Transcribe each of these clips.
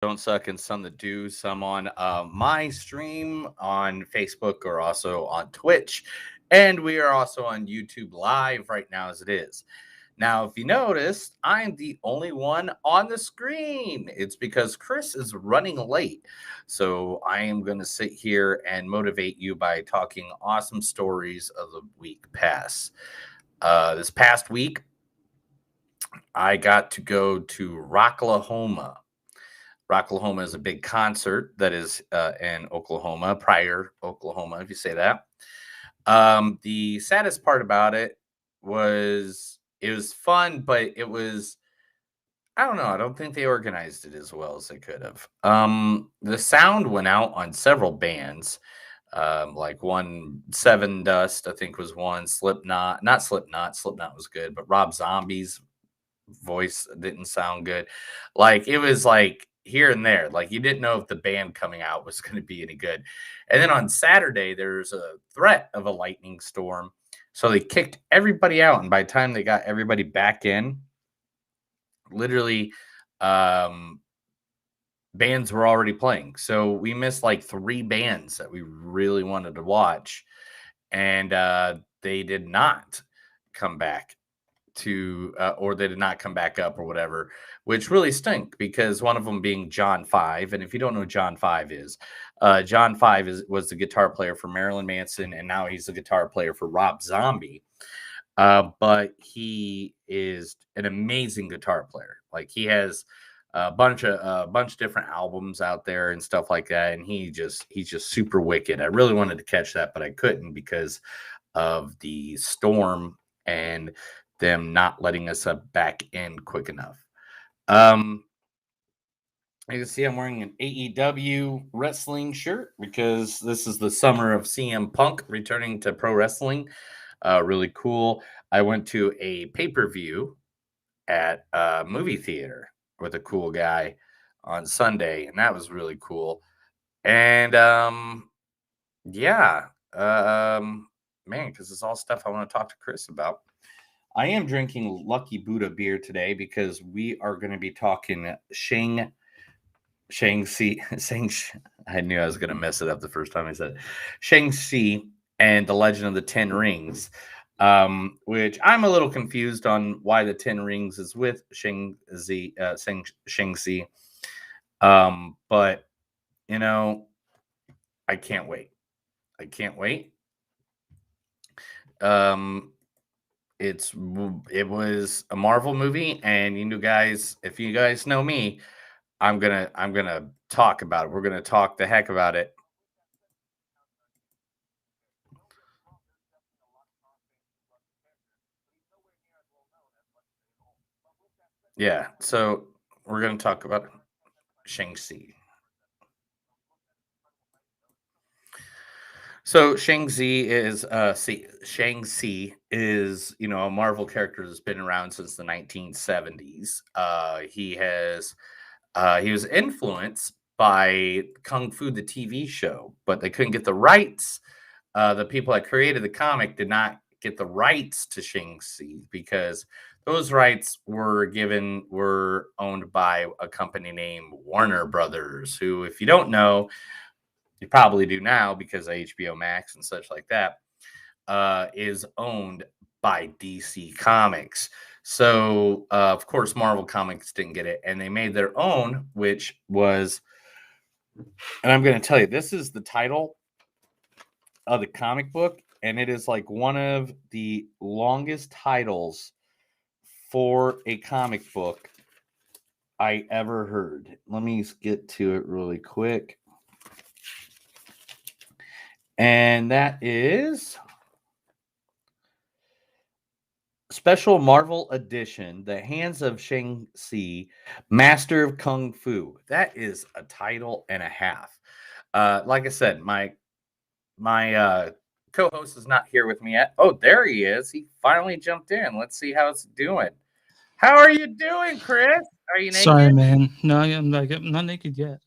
don't suck and some that do. Some on my stream on Facebook or also on Twitch. And we are also on YouTube Live right now as it is. Now, if you noticed, I'm the only one on the screen. It's because Chris is running late. So I am going to sit here and motivate you by talking awesome stories of the week past. This past week, I got to go to Rocklahoma. Rocklahoma is a big concert that is in Oklahoma, Pryor, Oklahoma, if you say that. The saddest part about it was it was fun, but it was, I don't know, I don't think they organized it as well as they could have. The sound went out on several bands. Like one Seven Dust, I think was one. Slipknot, not Slipknot. Slipknot was good, but Rob Zombie's voice didn't sound good. Like it was like here and there. Like you didn't know if the band coming out was going to be any good. And then on Saturday, there's a threat of a lightning storm. So they kicked everybody out. And by the time they got everybody back in, literally, um, bands were already playing. So we missed like three bands that we really wanted to watch. And they did not come back or they did not come back up or whatever, which really stink because one of them being John Five. And if you don't know who John Five is, John Five was the guitar player for Marilyn Manson, and now he's the guitar player for Rob Zombie. But he is an amazing guitar player. Like he has a bunch of different albums out there and stuff like that, and he's just super wicked. I really wanted to catch that, but I couldn't because of the storm and them not letting us back in quick enough. Um, you can see I'm wearing an AEW wrestling shirt because this is the summer of CM Punk returning to pro wrestling. Really cool. I went to a pay-per-view at a movie theater with a cool guy on Sunday, and that was really cool. And yeah, man, because it's all stuff I want to talk to Chris about. I am drinking Lucky Buddha beer today because we are going to be talking Shang-Chi. I knew I was going to mess it up the first time I said Shang-Chi and the Legend of the Ten Rings, which I'm a little confused on why the Ten Rings is with Shang-Chi. But, you know, I can't wait. I can't wait. It was a Marvel movie, and guys, if you guys know me, I'm gonna talk about it. We're gonna talk the heck about it. Yeah, so we're gonna talk about Shang-Chi. So Shang-Chi is, a Marvel character that's been around since the 1970s. He was influenced by Kung Fu the TV show, but they couldn't get the rights. The people that created the comic did not get the rights to Shang-Chi because those rights were owned by a company named Warner Brothers, who, if you don't know, you probably do now because of HBO Max and such like that, is owned by DC Comics. So, of course, Marvel Comics didn't get it, and they made their own, which was, and I'm going to tell you, this is the title of the comic book, and it is like one of the longest titles for a comic book I ever heard. Let me get to it really quick. And that is Special Marvel Edition, The Hands of Shang-Chi, Master of Kung Fu. That is a title and a half. Like I said, my co-host is not here with me yet. Oh, there he is. He finally jumped in. Let's see how it's doing. How are you doing, Chris? Are you Sorry, naked? man. No, I'm not naked yet.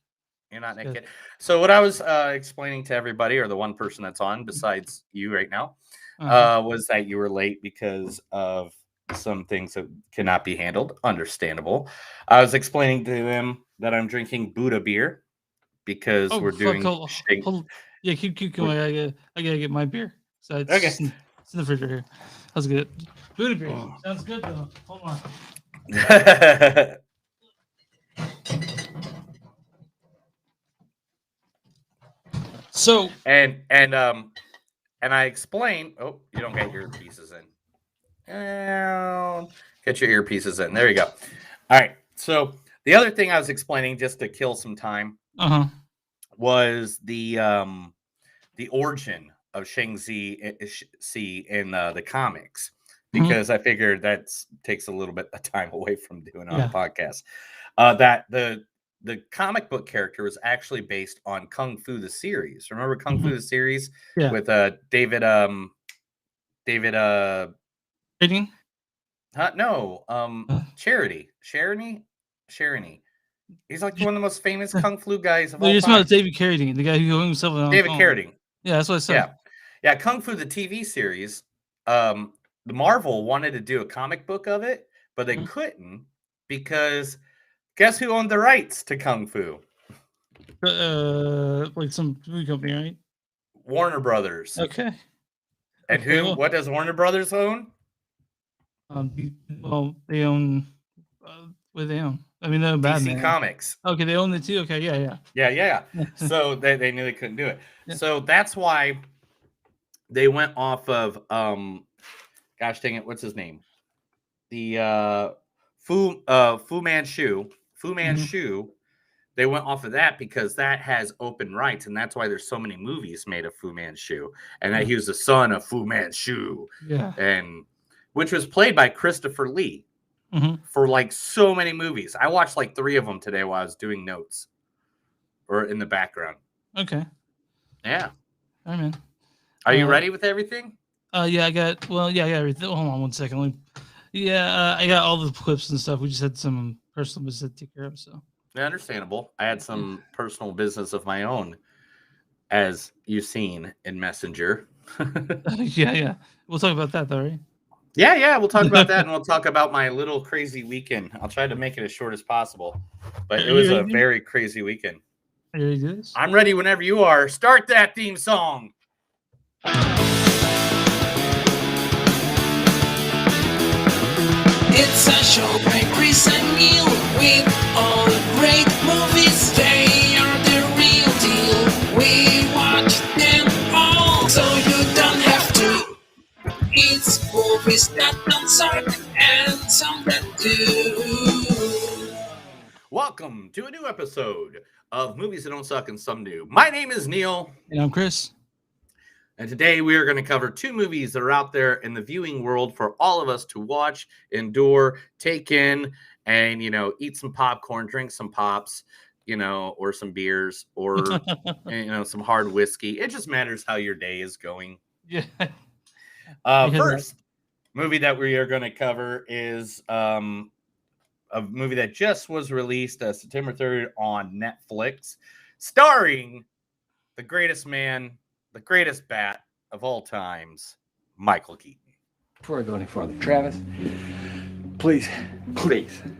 You're not Good. naked. So what I was explaining to everybody, or the one person that's on besides you right now, Uh-huh. was that you were late because of some things that cannot be handled. Understandable. I was explaining to them that I'm drinking Buddha beer because Oh we're fuck! doing Hold. Yeah, keep going. I gotta get my beer. So Okay. it's in the fridge right here. Let's get it. Buddha beer. Sounds good though. Hold on. So and I explained. Oh, you don't get your pieces in. Get your earpieces in. There you go. All right. So the other thing I was explaining, just to kill some time, was the origin of Shang-Chi in the comics, because I figured that takes a little bit of time away from doing on a podcast. That the comic book character was actually based on Kung Fu the series. Remember Kung Fu the series with David David Rating? No, Charity. He's like one of the most famous Kung Fu guys of No, all you're talking about time. David Carradine, the guy who hung himself in Hong David Kong. Carradine. Yeah, that's what I said. Yeah. Kung Fu the TV series. The Marvel wanted to do a comic book of it, but they couldn't because guess who owned the rights to Kung Fu? Like some movie company, right? Warner Brothers. Okay. And what does Warner Brothers own? Well, they own. What do they own? I mean, they're Batman. DC Comics. Okay, they own it too. Okay, yeah. So they knew they couldn't do it. Yeah. So that's why they went off of gosh dang it, what's his name? The Fu Manchu. Fu Manchu. They went off of that because that has open rights, and that's why there's so many movies made of Fu Manchu, and that he was the son of Fu Manchu. Yeah. And which was played by Christopher Lee for like so many movies. I watched like 3 of them today while I was doing notes or in the background. Okay. Yeah. All right, man. Are you ready with everything? Yeah, I got everything. Hold on one second. I got all the clips and stuff. We just had some personal business to take care of, so. Yeah, understandable. I had some personal business of my own, as you've seen in Messenger. Yeah. We'll talk about that, though, right? Yeah. We'll talk about that, and we'll talk about my little crazy weekend. I'll try to make it as short as possible, but it was a very crazy weekend. Are you ready to do this? I'm ready whenever you are. Start that theme song. It's a show by Chris and Neil with all great movies. They are the real deal. We watch them all, so you don't have to. It's movies that don't suck and some that do. Welcome to a new episode of Movies That Don't Suck and Some Do. My name is Neil. And I'm Chris. And today we are going to cover 2 movies that are out there in the viewing world for all of us to watch, endure, take in, and, eat some popcorn, drink some pops, or some beers, or, some hard whiskey. It just matters how your day is going. Yeah. First movie that we are going to cover is a movie that just was released September 3rd on Netflix, starring the greatest man, the greatest bat of all times, Michael Keaton. Before I go any farther, Travis, please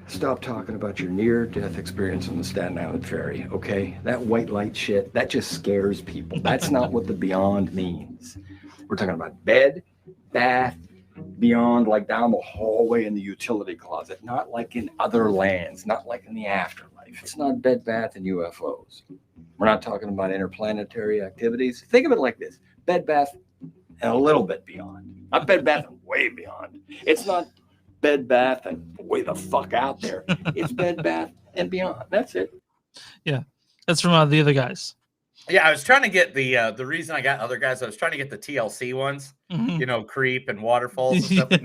stop talking about your near-death experience on the Staten Island ferry, okay? That white light shit, that just scares people. That's not what the beyond means. We're talking about bed, bath, beyond, like down the hallway in the utility closet, not like in other lands, not like in the afterlife. It's not bed, bath, and UFOs. We're not talking about interplanetary activities. Think of it like this: bed, bath, and a little bit beyond. Not bed, bath, and way beyond. It's not bed, bath, and way the fuck out there. It's bed, bath, and beyond. That's it. Yeah, that's from the other guys. Yeah, I was trying to get the reason I got other guys. I was trying to get the TLC ones, Creep and Waterfalls and stuff. But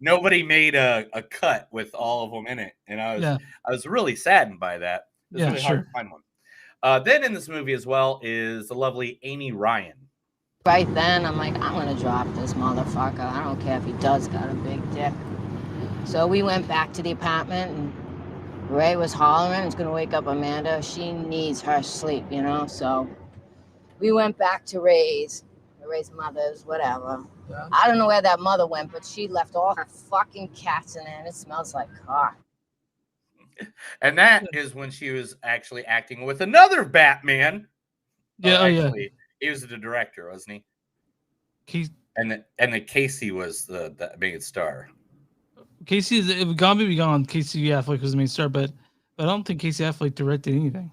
nobody made a cut with all of them in it, and I was really saddened by that. It was really hard to find one. Then in this movie as well is the lovely Amy Ryan. Right then, I'm like, I'm gonna drop this motherfucker. I don't care if he does got a big dick. So we went back to the apartment, and Ray was hollering, it's gonna wake up Amanda. She needs her sleep, So we went back to Ray's Ray's mother's, whatever. Yeah. I don't know where that mother went, but she left all her fucking cats in there, and it smells like car. And that is when she was actually acting with another Batman. Yeah, actually, he was the director, wasn't he? And the Casey was the main star. Casey is Gone Baby Gone. Casey Affleck was the main star, but I don't think Casey Affleck directed anything.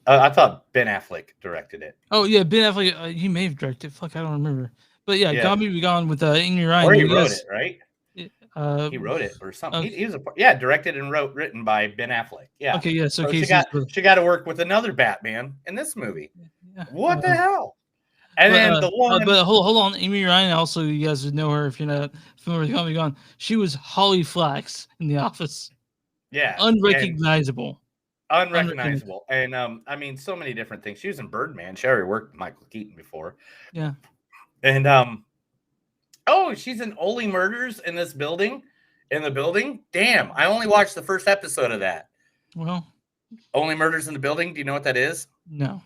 I thought Ben Affleck directed it. Oh yeah, Ben Affleck. He may have directed. Fuck, I don't remember. But yeah, Gone Baby Gone with Amy Ryan. Or he wrote it, right? He wrote it or something. He was directed and written by Ben Affleck. Yeah. Okay, yeah. So she got to work with another Batman in this movie. Yeah. What the hell? And then the one. But hold on, Amy Ryan. Also, you guys would know her if you're not familiar with Gone Baby Gone. She was Holly Flax in The Office. Yeah. Unrecognizable. And I mean, so many different things. She was in Birdman. She already worked with Michael Keaton before. Yeah. And she's in Only Murders in the building. Damn, I only watched the first episode of that. Well, Only Murders in the Building. Do you know what that is? No.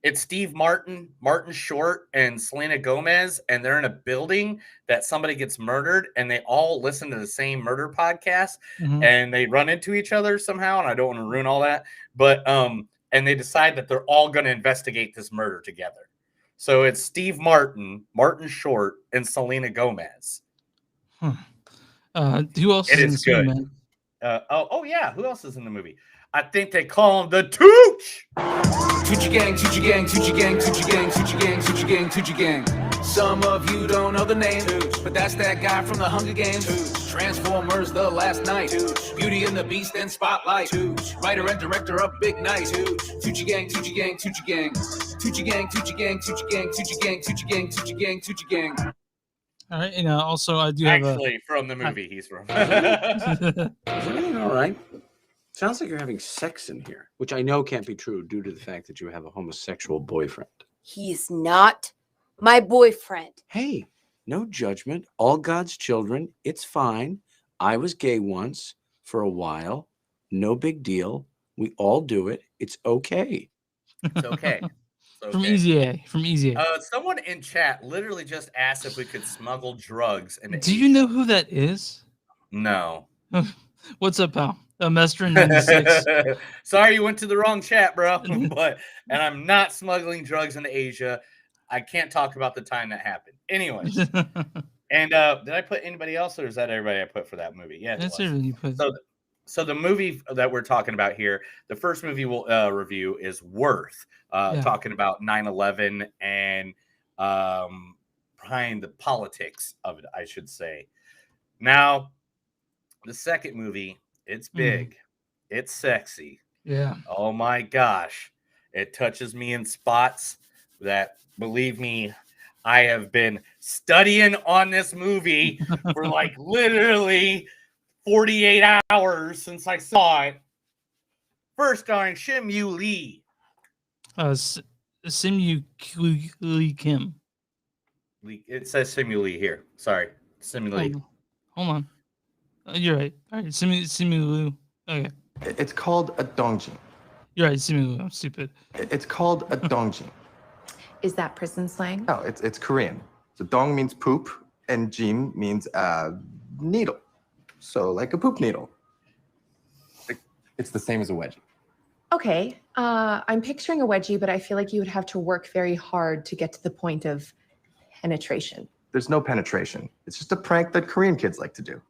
It's Steve Martin Short, and Selena Gomez, and they're in a building that somebody gets murdered, and they all listen to the same murder podcast, and they run into each other somehow, and I don't want to ruin all that, but and they decide that they're all going to investigate this murder together. So it's Steve Martin Short, and Selena Gomez. Who else is in the good. movie, man? Yeah, who else is in the movie? I think they call him the Tooch. Tucci gang, Tucci gang, Tucci gang, Tucci gang, Tucci gang, Tucci gang, Tucci gang. Some of you don't know the name, but that's that guy from the Hunger Games. Transformers, The Last Night. Beauty and the Beast and Spotlight. Writer and director of Big Night. Tucci gang, Tucci gang, Tucci gang. Tucci gang, Tucci gang, Tucci gang, Tucci gang, Tucci gang, Tucci gang, Tucci gang. All right, and also I do have from the movie he's from. All right. Sounds like you're having sex in here, which I know can't be true due to the fact that you have a homosexual boyfriend. He's not my boyfriend. Hey, no judgment. All God's children. It's fine. I was gay once for a while. No big deal. We all do it. It's okay. It's okay. From Easy A. Someone in chat literally just asked if we could smuggle drugs. Do you know who that is? No. What's up, pal? Mester 96. Sorry, you went to the wrong chat, bro. And I'm not smuggling drugs into Asia. I can't talk about the time that happened. Anyways. And did I put anybody else, or is that everybody I put for that movie? Yeah, that's everything you put. So the movie that we're talking about here, the first movie we'll review is Worth, talking about 9/11 and behind the politics of it, I should say. Now, the second movie, it's big, it's sexy. Yeah. Oh my gosh, it touches me in spots that, believe me, I have been studying on this movie for like literally 48 hours since I saw it. First starring Simu Lee. Simu Lee Kim. It says Simu Lee here. Sorry. Simu Lee. Hold on. You're right. All right. Simu Lee. Okay. It's called a dongjin. You're right. Simu Lee. I'm stupid. It's called a dongjin. Is that prison slang? No, it's Korean. So dong means poop, and jin means needle. So like a poop needle. It's the same as a wedgie. Okay, I'm picturing a wedgie, but I feel like you would have to work very hard to get to the point of penetration. There's no penetration. It's just a prank that Korean kids like to do.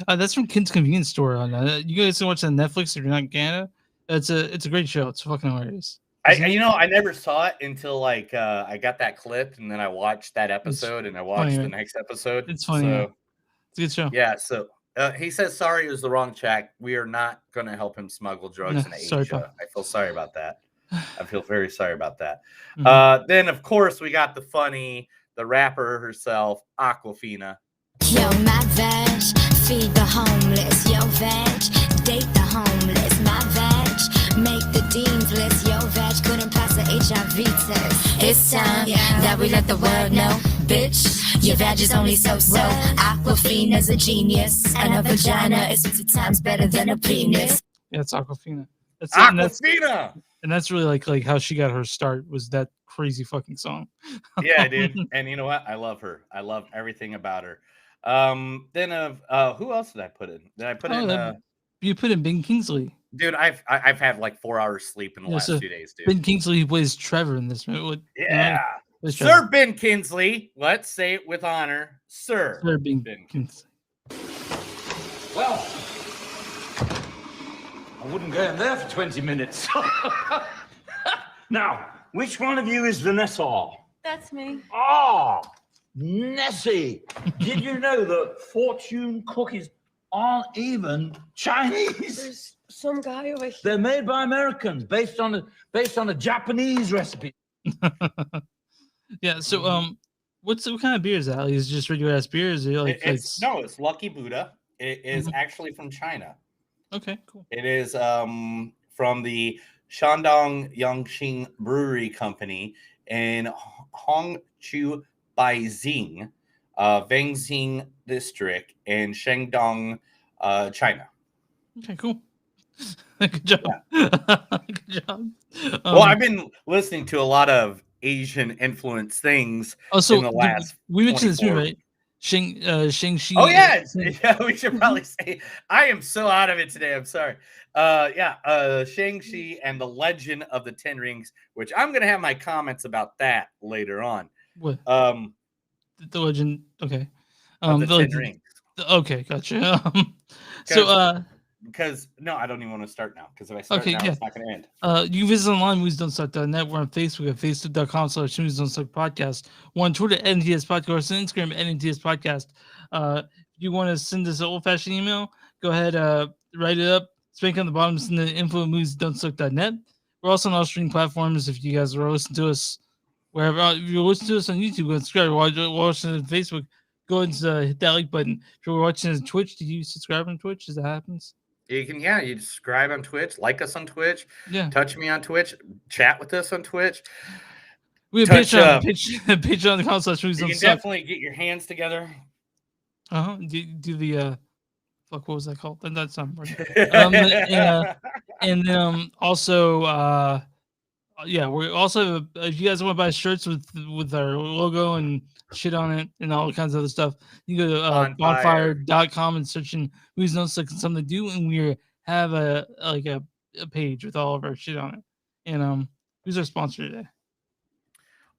That's from Kid's Convenience Store. You guys can watch that on Netflix if you're not in Canada. It's a great show. It's fucking hilarious. I never saw it until like I got that clip, and then I watched that episode, and I watched the next episode. It's funny. So, it's a good show. Yeah. So he says sorry, it was the wrong check. We are not going to help him smuggle drugs in Asia. I feel sorry about that. I feel very sorry about that. Then of course we got the rapper herself, Aquafina. Yo, my veg, feed the homeless. Yo, veg, date the homeless. My veg, make the dean's list. Yo, veg, couldn't pass the HIV test. It's time that we let the world know, bitch, your veg is only so-so. Aquafina's a genius, and a vagina is 50 times better than a penis. Yeah, it's Aquafina. Aquafina! And that's really like how she got her start was that crazy fucking song. Yeah, dude. And you know what? I love her. I love everything about her. Then who else did I put in? Did I put Oh, in you put in Ben Kingsley. dude, I've had like 4 hours sleep in the Yeah, last so 2 days, dude. Ben Kingsley plays Trevor in this movie. Yeah. Plays Sir Trevor. Ben Kingsley. Let's say it with honor. Sir Sir Ben Ben Kingsley. Well, I wouldn't go in there for 20 minutes. Now, which one of you is Vanessa? That's me. Ah, Nessie. Did you know that fortune cookies aren't even Chinese? There's some guy over here. They're made by Americans based on a Japanese recipe. Yeah. So what kind of beer is that? Like, is it just regular ass beer? Is it like it's Lucky Buddha. It is actually from China. Okay, cool. It is from the Shandong Yangqing Brewery Company in Hongqiu Baizing, Wengxing District in Shandong, China. Okay, cool. Good job. Good job. Well, I've been listening to a lot of Asian influence things in the last. We mentioned this movie, 24 right? Shang-Chi. Oh yeah, yeah. We should probably say I am so out of it today. I'm sorry. Shang-Chi and the Legend of the Ten Rings, which I'm gonna have my comments about that later on. What? The Legend. Okay. Of the Ten Rings. Okay, gotcha. So because no, I don't even want to start now because if I start now, it's not going to end. You can visit online moviesdon'tsuck.net. We're on Facebook at facebook.com/moviesdon'tsuck podcast. We're on Twitter at NTS Podcast, and Instagram at NTS Podcast. If you want to send us an old-fashioned email, go ahead, write it up, spank on the bottom, send the info at moviesdon'tsuck.net. We're also on all streaming platforms. If you guys are listening to us wherever, if you're listening to us on YouTube, go subscribe. Watching on Facebook, go and hit that like button. If you're watching on Twitch, did you subscribe on Twitch? Does that happen? You can, you subscribe on Twitch, like us on Twitch, touch me on Twitch, chat with us on Twitch. We have Patreon. Patreon.com/movies. You can definitely get your hands together. Do the fuck, what was that called? That's not right. And then also we're also if you guys want to buy shirts with our logo and shit on it and all kinds of other stuff, you go to bonfire.com and search in Movies Don't Suck and something to do, and we have a page with all of our shit on it. And who's our sponsor today?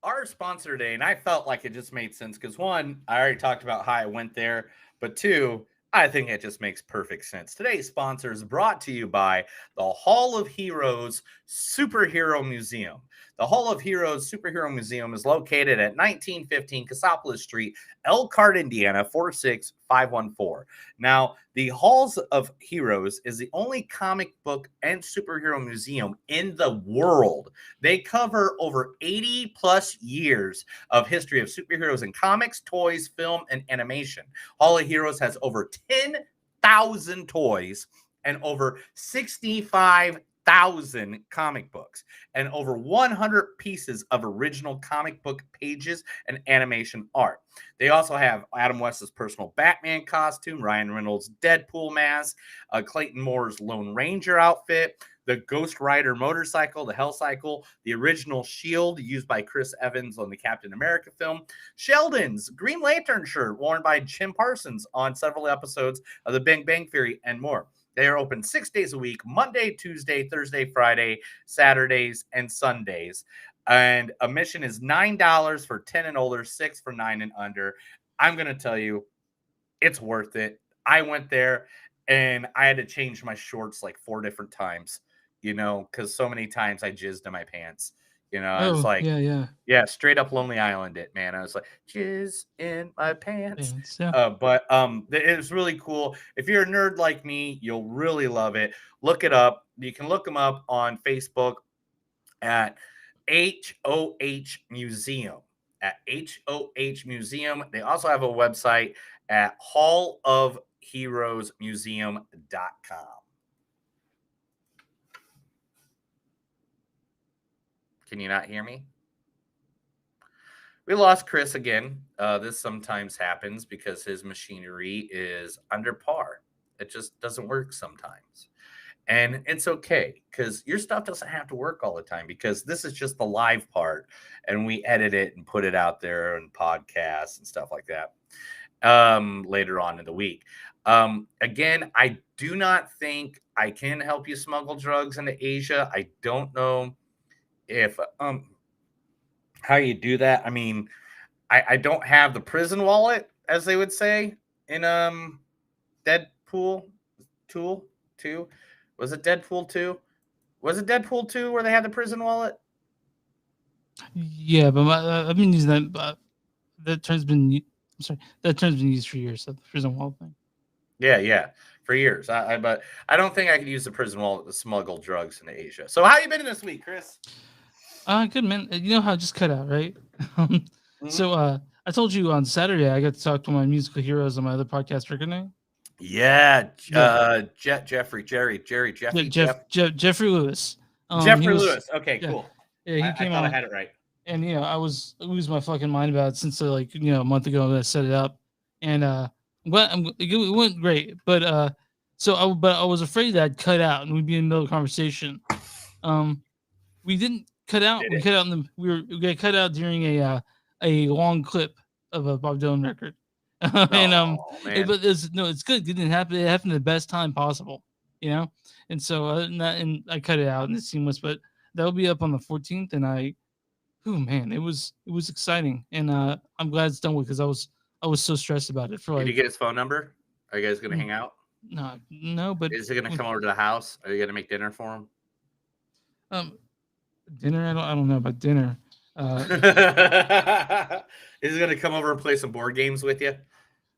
Our sponsor today, and I felt like it just made sense because one, I already talked about how I went there, but two, I think it just makes perfect sense. Today's sponsor is brought to you by the Hall of Heroes Superhero Museum. The Hall of Heroes Superhero Museum is located at 1915 Cassopolis Street, Elkhart, Indiana, 46514. Now, the Halls of Heroes is the only comic book and superhero museum in the world. They cover over 80 plus years of history of superheroes in comics, toys, film, and animation. Hall of Heroes has over 10,000 toys and over 65,000 comic books and over 100 pieces of original comic book pages and animation art. They also have Adam West's personal Batman costume, Ryan Reynolds' Deadpool mask, Clayton Moore's Lone Ranger outfit, the Ghost Rider motorcycle, the Hell Cycle, the original shield used by Chris Evans on the Captain America film, Sheldon's Green Lantern shirt worn by Jim Parsons on several episodes of The Big Bang Theory, and more. They are open 6 days a week, Monday, Tuesday, Thursday, Friday, Saturdays, and Sundays. And admission is $9 for 10 and older, $6 for 9 and under. I'm going to tell you, it's worth it. I went there and I had to change my shorts like 4 different times, because so many times I jizzed in my pants. I was like, yeah, straight up Lonely Island it, man. I was like, jizz in my pants. But it was really cool. If you're a nerd like me, you'll really love it. Look it up. You can look them up on Facebook at HOH Museum. At HOH Museum. They also have a website at hallofheroesmuseum.com. Can you not hear me? We lost Chris again. This sometimes happens because his machinery is under par. It just doesn't work sometimes. And it's okay because your stuff doesn't have to work all the time, because this is just the live part and we edit it and put it out there and podcasts and stuff like that later on in the week. Again, I do not think I can help you smuggle drugs into Asia. I don't know if how you do that. I mean, I don't have the prison wallet, as they would say in Deadpool Tool 2. Was it Deadpool 2? Was it Deadpool 2 where they had the prison wallet? Yeah, but I've been using that. But that term's been. I'm sorry, that term's been used for years. So the prison wall thing. Yeah, for years. But I don't think I could use the prison wallet to smuggle drugs into Asia. So how you been this week, Chris? Good, man. You know how I just cut out, right? So I told you on Saturday I got to talk to my musical heroes on my other podcast, Record Night. Yeah, Jeffrey Lewis. Jeffrey Lewis. Okay, yeah, cool. Yeah, he I came thought on. I had it right. And I was losing my fucking mind about it since like a month ago that I set it up, and it went great. But I was afraid that I'd cut out and we'd be in the middle of a conversation. We didn't cut out. We cut out we got cut out during a long clip of a Bob Dylan record. And but it's good. It didn't happen. It happened at the best time possible, And so other than that, and I cut it out and it's seamless. But that'll be up on the 14th, and oh man, it was exciting, and I'm glad it's done with, because I was so stressed about it for Did you get his phone number? Are you guys gonna hang out? No, but is he gonna come over to the house? Are you gonna make dinner for him? Dinner? I don't know about dinner. Is he gonna come over and play some board games with you?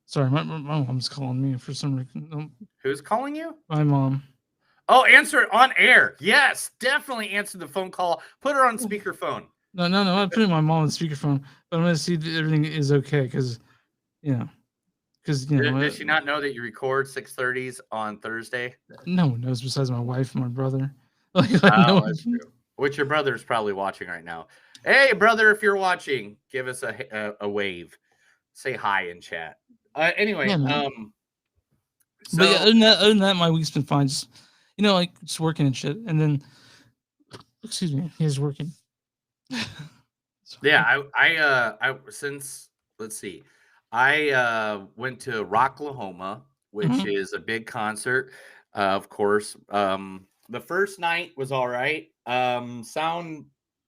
Sorry, my mom's calling me for some reason. Who's calling you? My mom. Oh, answer it on air. Yes, definitely answer the phone call. Put her on speakerphone. No, I'm putting my mom on speakerphone, but I'm gonna see that everything is okay, because Does she not know that you record 6:30s on Thursday? No one knows besides my wife and my brother. That's true. Which your brother is probably watching right now. Hey, brother, if you're watching, give us a wave. Say hi in chat. Anyway, but yeah, other than that, my week's been fine. Just just working and shit. And then, excuse me, he's working. Yeah, I since let's see, I went to Rocklahoma, which is a big concert, of course. The first night was all right. Sound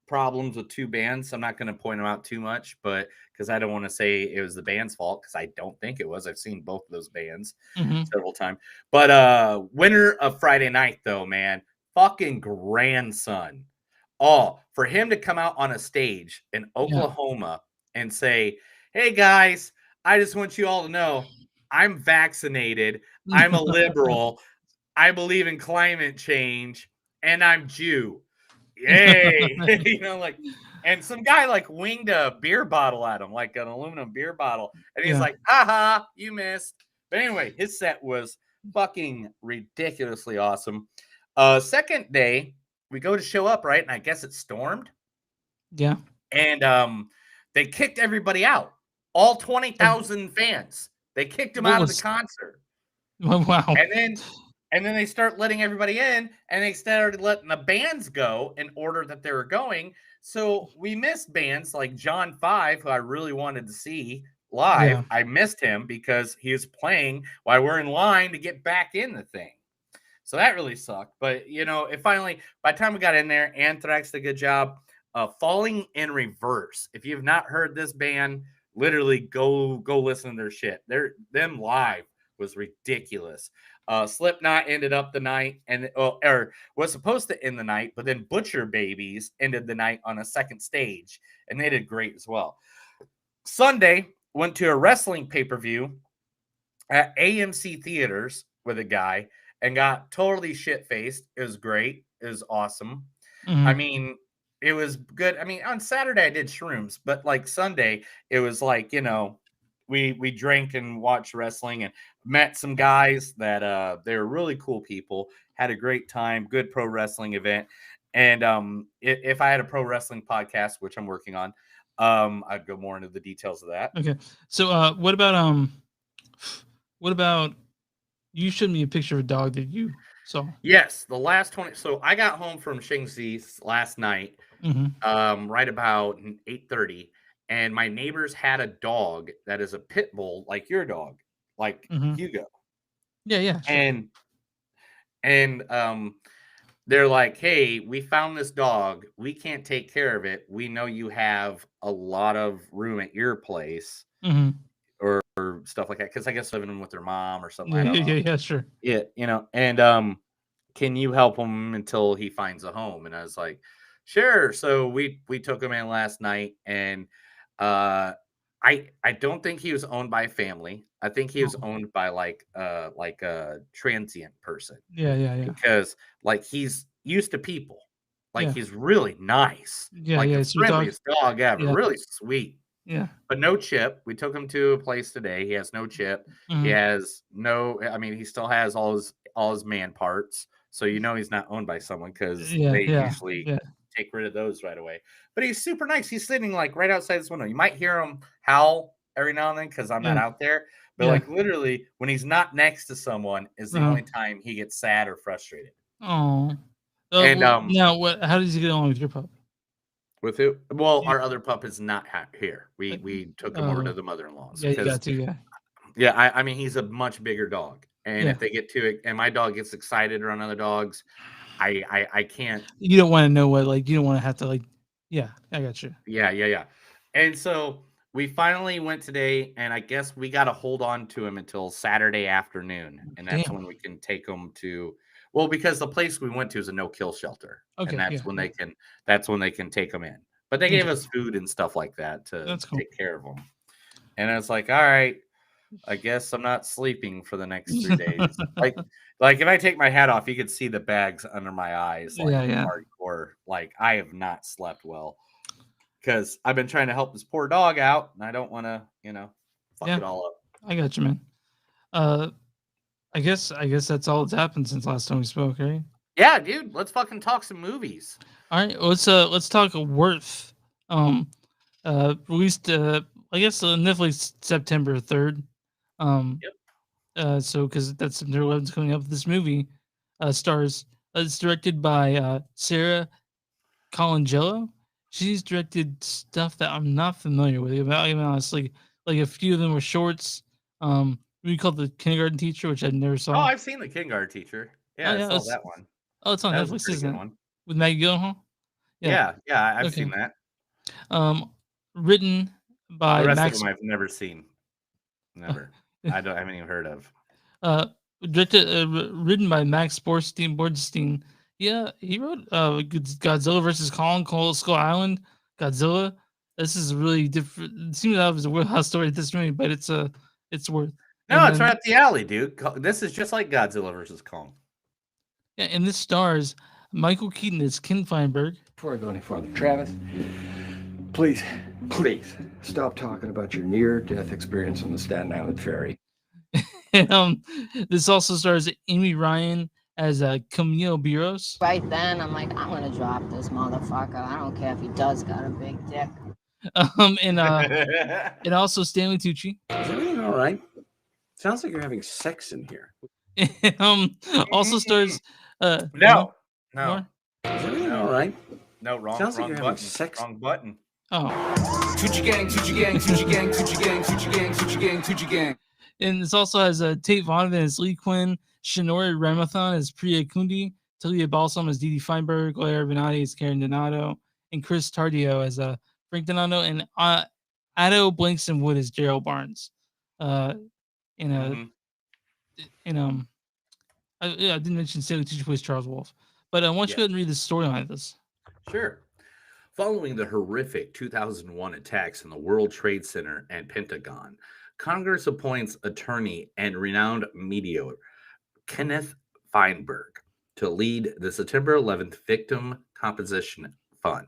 problems with two bands. I'm not going to point them out too much, but because I don't want to say it was the band's fault, because I don't think it was. I've seen both of those bands several times. But winner of Friday night, though, man, fucking grandson. Oh, for him to come out on a stage in Oklahoma and say, "Hey guys, I just want you all to know I'm vaccinated. I'm a liberal. I believe in climate change, and I'm Jew." Yay. And some guy winged a beer bottle at him, like an aluminum beer bottle. And he's like, "Haha, you missed." But anyway, his set was fucking ridiculously awesome. Second day, we go to show up, right? And I guess it stormed. Yeah. And they kicked everybody out. All 20,000 fans. They kicked them out of the concert. Wow. And then they start letting everybody in, and they started letting the bands go in order that they were going. So we missed bands like John 5, who I really wanted to see live. Yeah. I missed him because he was playing while we're in line to get back in the thing. So that really sucked. But, it finally, by the time we got in there, Anthrax did a good job. Falling in Reverse. If you've not heard this band, literally go listen to their shit. Them live was ridiculous. Slipknot ended up the night or was supposed to end the night, but then Butcher Babies ended the night on a second stage, and they did great as well. Sunday, went to a wrestling pay-per-view at AMC Theaters with a guy and got totally shit-faced. It was great. It was awesome. Mm-hmm. I mean, it was good. I mean, on Saturday I did shrooms, but Sunday, it was we drank and watched wrestling and met some guys that they were really cool people, had a great time, good pro wrestling event. And if I had a pro wrestling podcast, which I'm working on, I'd go more into the details of that. Okay. So what about you showed me a picture of a dog that you So Yes, the last 20. So I got home from Shang-Chi last night, right about 8:30, and my neighbors had a dog that is a pit bull, like your dog, like Hugo. Yeah, sure. And they're like, "Hey, we found this dog. We can't take care of it. We know you have a lot of room at your place." Or stuff like that, because I guess living with their mom or something. I don't know. Yeah, sure. Yeah, and can you help him until he finds a home? And I was like, sure. So we took him in last night, and uh, I don't think he was owned by a family. I think he was owned by like a transient person, Yeah. because like he's used to people. Like Yeah. he's really nice, like the So your dog. friendliest dog ever, Yeah. really sweet. Yeah. But no chip. We took him to a place today. He has no chip. He has no. I mean, he still has all his man parts. So he's not owned by someone, because they usually take rid of those right away. But he's super nice. He's sitting like right outside this window. You might hear him howl every now and then because I'm not out there. But like literally, when he's not next to someone, is the only time he gets sad or frustrated. Oh. And now what? How does he get along with your pup? With who? Well, our other pup is not here. We took him over to the mother-in-law's. Yeah, you got to, Yeah, I mean, he's a much bigger dog, and if they get too, and my dog gets excited around other dogs, I can't. You don't want to know what, like, you don't want to have to, like, yeah, I got you. Yeah. And so we finally went today, and I guess we got to hold on to him until Saturday afternoon, and that's when we can take him to. Well, because the place we went to is a no-kill shelter, and that's when they can take them in. But they gave us food and stuff like that to take care of them. And I was like, all right, I guess I'm not sleeping for the next 3 days. like if I take my hat off, you could see the bags under my eyes, like hardcore. Like I have not slept well because I've been trying to help this poor dog out, and I don't want to, fuck it all up. I got you, man. I guess that's all that's happened since last time we spoke, right? Yeah, dude. Let's fucking talk some movies. All right, let's talk Worth. Released I guess Netflix September 3rd. So because that's September 11th coming up. This movie stars. It's directed by Sarah Colangelo. She's directed stuff that I'm not familiar with. I mean, honestly, like a few of them were shorts. We called The Kindergarten Teacher, which I never saw. Oh, I've seen The Kindergarten Teacher. Yeah, I saw that one. Oh, it's on that Netflix, isn't it? With Maggie Gyllenhaal. Yeah, I've seen that. Written by the rest Max. of them I've never seen. Never. I haven't even heard of. Written by Max Bornstein. Yeah, he wrote Godzilla versus Kong, Skull Island, Godzilla. This is really different. It seems that was a Wheelhouse story at this movie, but it's worth. No, it's right up the alley, dude. This is just like Godzilla versus Kong. Yeah, and this stars Michael Keaton as Ken Feinberg. Before I go any farther, Travis, please stop talking about your near-death experience on the Staten Island ferry. This also stars Amy Ryan as Camille Biros. Right then, I'm like, I'm gonna drop this motherfucker. I don't care if he does got a big dick. And also Stanley Tucci. Is everything all right? Sounds like you're having sex in here. Also stars. No. Is everything all right? No, wrong. Sounds like wrong you're button. having sex. Wrong button. Oh. Tucci gang, Tucci gang, Tucci gang, Tucci gang, Tucci gang, Tucci gang, Tucci gang. And this also has Tate Vaughan as Lee Quinn, Shinori Ramathon as Priya Kundi, Talia Balsam as Didi Feinberg, Claire Benatti as Karen Donato, and Chris Tardio as Frank Donato, and Addo Blankson Wood as Gerald Barnes. I didn't mention Stanley Tucci plays Charles Wolfe, but why don't you go ahead and read the storyline of this? Sure. Following the horrific 2001 attacks in the World Trade Center and Pentagon, Congress appoints attorney and renowned mediator Kenneth Feinberg to lead the September 11th Victim Compensation Fund,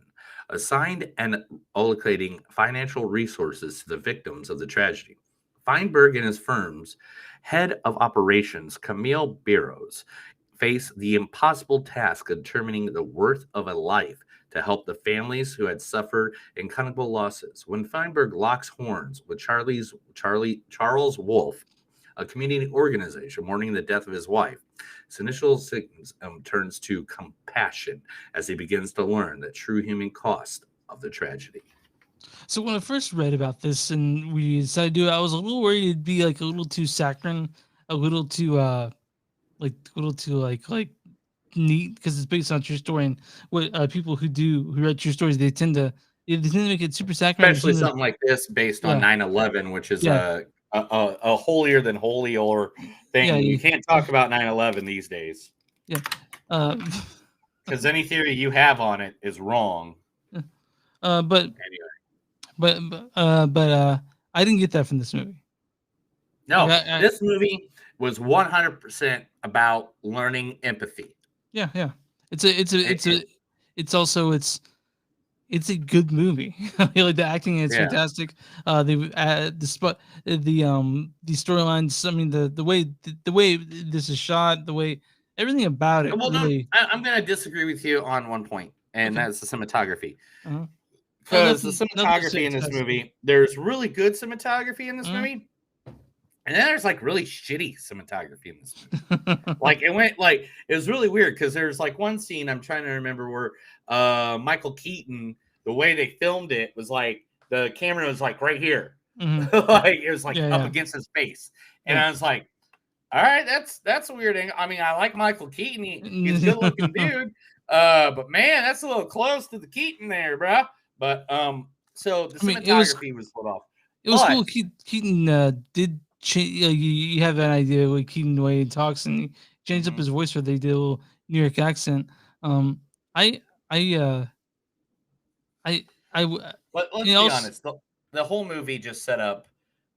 assigned and allocating financial resources to the victims of the tragedy. Feinberg and his firm's head of operations, Camille Biros, face the impossible task of determining the worth of a life to help the families who had suffered incalculable losses. When Feinberg locks horns with Charles Wolfe, a community organization mourning the death of his wife. His initial turns to compassion as he begins to learn the true human cost of the tragedy. So when I first read about this and we decided to do it, I was a little worried it'd be like a little too saccharine, a little too like a little too like neat because it's based on a true story. And what people who write true stories, they tend to make it super saccharine. Especially something like this based on Yeah. 9/11, which is Yeah. a holier than holy or thing. Yeah, You can't talk about 9/11 these days. Yeah. Because any theory you have on it is wrong. But anyway. but I didn't get that from this movie. No, Like, this movie was 100% about learning empathy. Yeah, yeah. It's also it's a good movie. Like the acting is Yeah. fantastic. The storylines. I mean the way this is shot, the way everything about it Well, no, really. I'm going to disagree with you on one point, and Okay. that's the cinematography. Uh-huh. Because the Nothing cinematography in this fantastic. movie, there's really good cinematography in this Mhm. movie, and then there's like really shitty cinematography in this movie. Like it was really weird because there's like one scene I'm trying to remember where Michael Keaton, the way they filmed it was like the camera was like right here, Mhm. like it was like Yeah, up yeah. against his face, and Yeah. I was like, all right, that's a weird thing. I mean, I like Michael Keaton, he's a good looking dude, but man, that's a little close to the Keaton there, bro. But so the I mean, it was cinematography was put off. It was But cool. Keaton did change. You have an idea with Keaton the way he talks, and he changed up Mhm. his voice where they did a little New York accent. I I I I w- let's you be know, honest. The whole movie just set up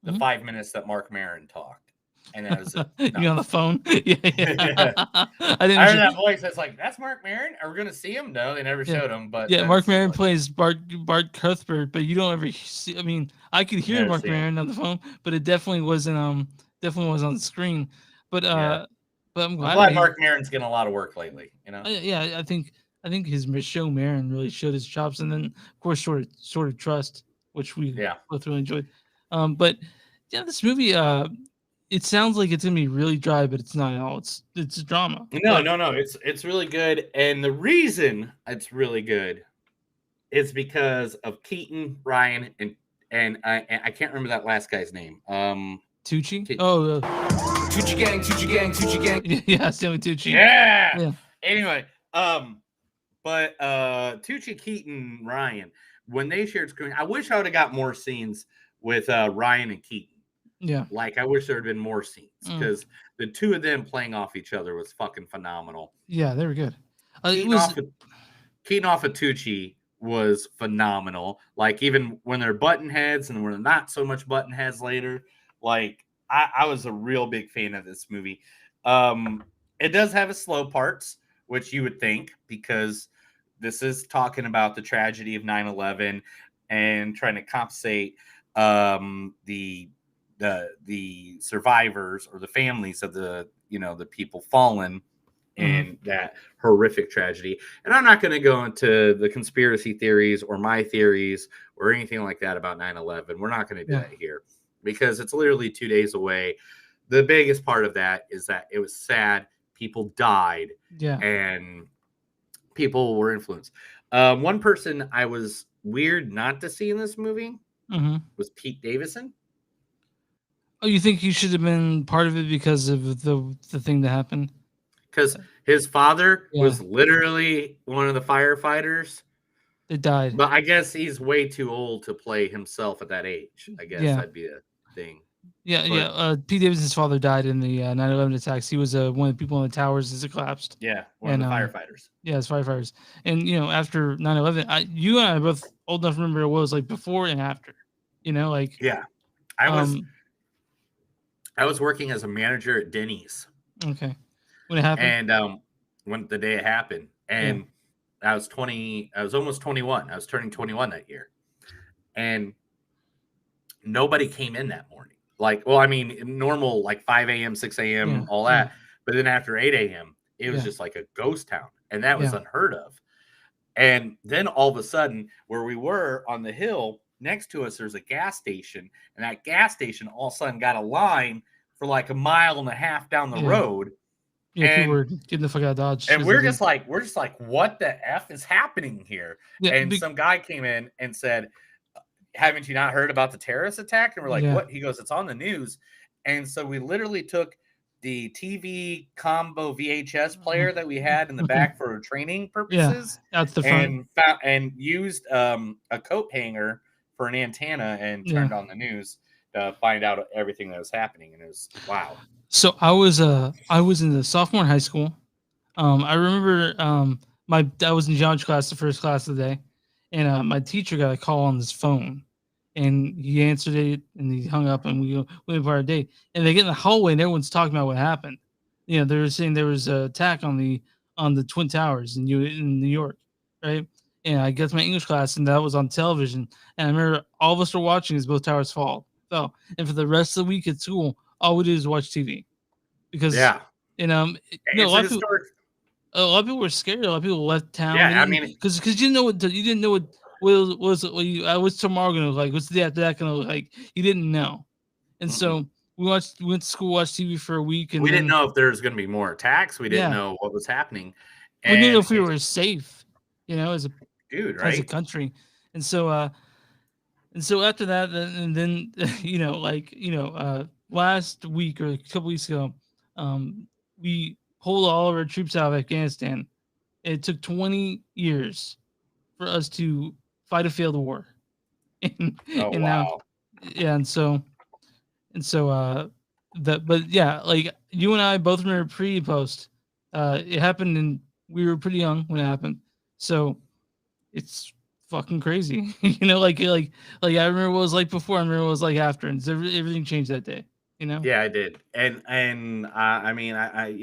the Mhm. 5 minutes that Mark Maron talked, and that was it. You on the phone? Yeah, yeah. I I heard didn't. that voice. It's like that's Mark Maron. Are we gonna see him? No, they never Yeah, showed him. But yeah. Mark that's Maron what plays Bart Cuthbert, but you don't ever see. I mean, I could hear never Mark see him. Maron on the phone, but it definitely wasn't definitely was on the screen. But Yeah. but I'm I'm glad glad he. Mark Maron's getting a lot of work lately. You know. Yeah, I think his show Marin really showed his chops, and then of course sort of trust, which we Yeah. both really enjoyed. But yeah, this movie it sounds like it's gonna be really dry, but it's not at all. It's a drama. No. It's really good, and the reason it's really good is because of Keaton, Ryan, and I can't remember that last guy's name. Tucci. Oh, Tucci gang, Tucci gang, Tucci gang. yeah, Stanley Tucci. Yeah. Yeah. Anyway, but Tucci, Keaton, Ryan, when they shared screen, I wish I would have got more scenes with Ryan and Keaton. Yeah. Like I wish there had been more scenes Mm. because the two of them playing off each other was fucking phenomenal. Yeah, they were good. It Keaton was. off of Tucci was phenomenal. Like even when they're button heads and when they're not so much button heads later, like I was a real big fan of this movie. It does have its slow parts, which you would think because this is talking about the tragedy of 9/11 and trying to compensate the survivors or the families of the people fallen in that horrific tragedy. And I'm not going to go into the conspiracy theories or my theories or anything like that about 9/11. We're not going to do that here because it's literally 2 days away. The biggest part of that is that it was sad. People died. Yeah. And people were influenced. One person I was weird not to see in this movie was Pete Davidson. Oh, you think he should have been part of it because of the thing that happened? Because his father Yeah. was literally one of the firefighters. It died. But I guess he's way too old to play himself at that age. I guess Yeah. that'd be a thing. Yeah, But- yeah. Pete Davidson's father died in the 9/11 attacks. He was one of the people in the towers as it collapsed. Yeah, one of the firefighters. Yeah, it's firefighters. And after 9/11, you and I are both old enough to remember what it was like before and after. Like Yeah, I was working as a manager at Denny's. Okay, when it happened, and when the day it happened, and I was almost 21. I was turning 21 that year, and nobody came in that morning. Like, well, I mean, normal like 5 a.m., 6 a.m., all that. But then after 8 a.m., it was just like a ghost town, and that was unheard of. And then all of a sudden, where we were on the hill next to us, there's a gas station, and that gas station all of a sudden got a line for like a mile and a half down the road. Yeah, people And were getting the fuck out of Dodge. and 'cause we're they just like, what the F is happening here? Yeah, And some guy came in and said, haven't you not heard about the terrorist attack? And we're like, Yeah. what? He goes, it's on the news. And so we literally took the TV combo VHS player that we had in the back for training purposes, out the front. and used a coat hanger for an antenna and Yeah. turned on the news to find out everything that was happening. And it was wow. So I was in the sophomore in high school. I remember I was in geometry class, the first class of the day, and my teacher got a call on his phone, and he answered it, and he hung up, and we went for our day. And they get in the hallway, and everyone's talking about what happened. You know, they were saying there was an attack on the Twin Towers in New York, right? And I got to my English class, and that was on television. And I remember all of us were watching as both towers fell. And for the rest of the week at school, all we did was watch TV, because and a lot of people were scared. A lot of people left town. Yeah, I mean, because you didn't know what what's tomorrow gonna look like. What's the day after that gonna look like? You didn't know, and so we went to school, watched TV for a week, and we didn't know if there was going to be more attacks. We didn't know what was happening. We didn't know if we were safe, as a as a country, and so after that, and then last week or a couple weeks ago, we pulled all of our troops out of Afghanistan. It took 20 years for us to fight a failed war. But yeah, like you and I both remember pre and post. It happened, and we were pretty young when it happened. So it's fucking crazy. Like I remember what it was like before. I remember what it was like after, and everything changed that day. Yeah, I did. And I mean, I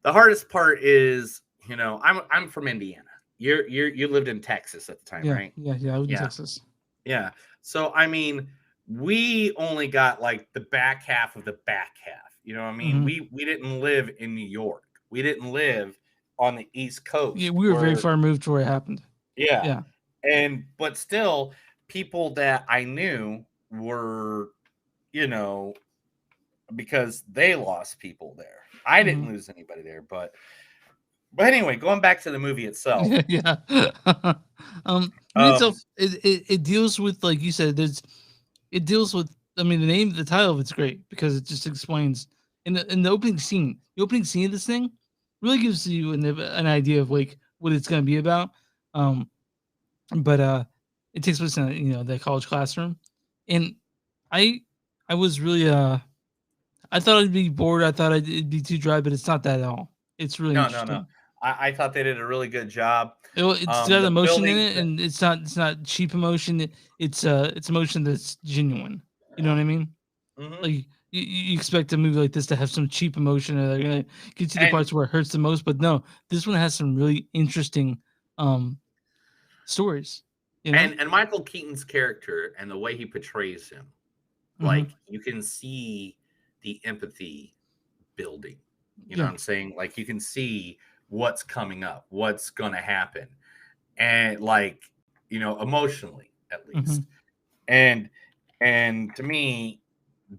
the hardest part is, I'm from Indiana. You lived in Texas at the time, right? Yeah, I lived in Texas. Yeah. So I mean, we only got like the back half of the back half. You know what I mean? We didn't live in New York. We didn't live on the East Coast. Yeah, we were very far moved to where it happened. Yeah. But still, people that I knew were, because they lost people there. I didn't lose anybody there, but anyway, going back to the movie itself. Yeah. It deals with, like you said, it deals with, I mean, the title of it's great because it just explains in the opening scene. The opening scene of this thing really gives you an idea of like what it's going to be about. But it takes place in the college classroom, and I was really I thought I'd be bored. I thought it'd be too dry, but it's not that at all. It's really interesting. No. I thought they did a really good job. It's got emotion in it, and it's not cheap emotion. It's emotion that's genuine. You know what I mean? Like you expect a movie like this to have some cheap emotion, and they're gonna get to the parts where it hurts the most. But no, this one has some really interesting stories. And Michael Keaton's character and the way he portrays him, like you can see the empathy building. You know what I'm saying? Like you can see what's coming up, what's gonna happen, and like emotionally at least. And to me,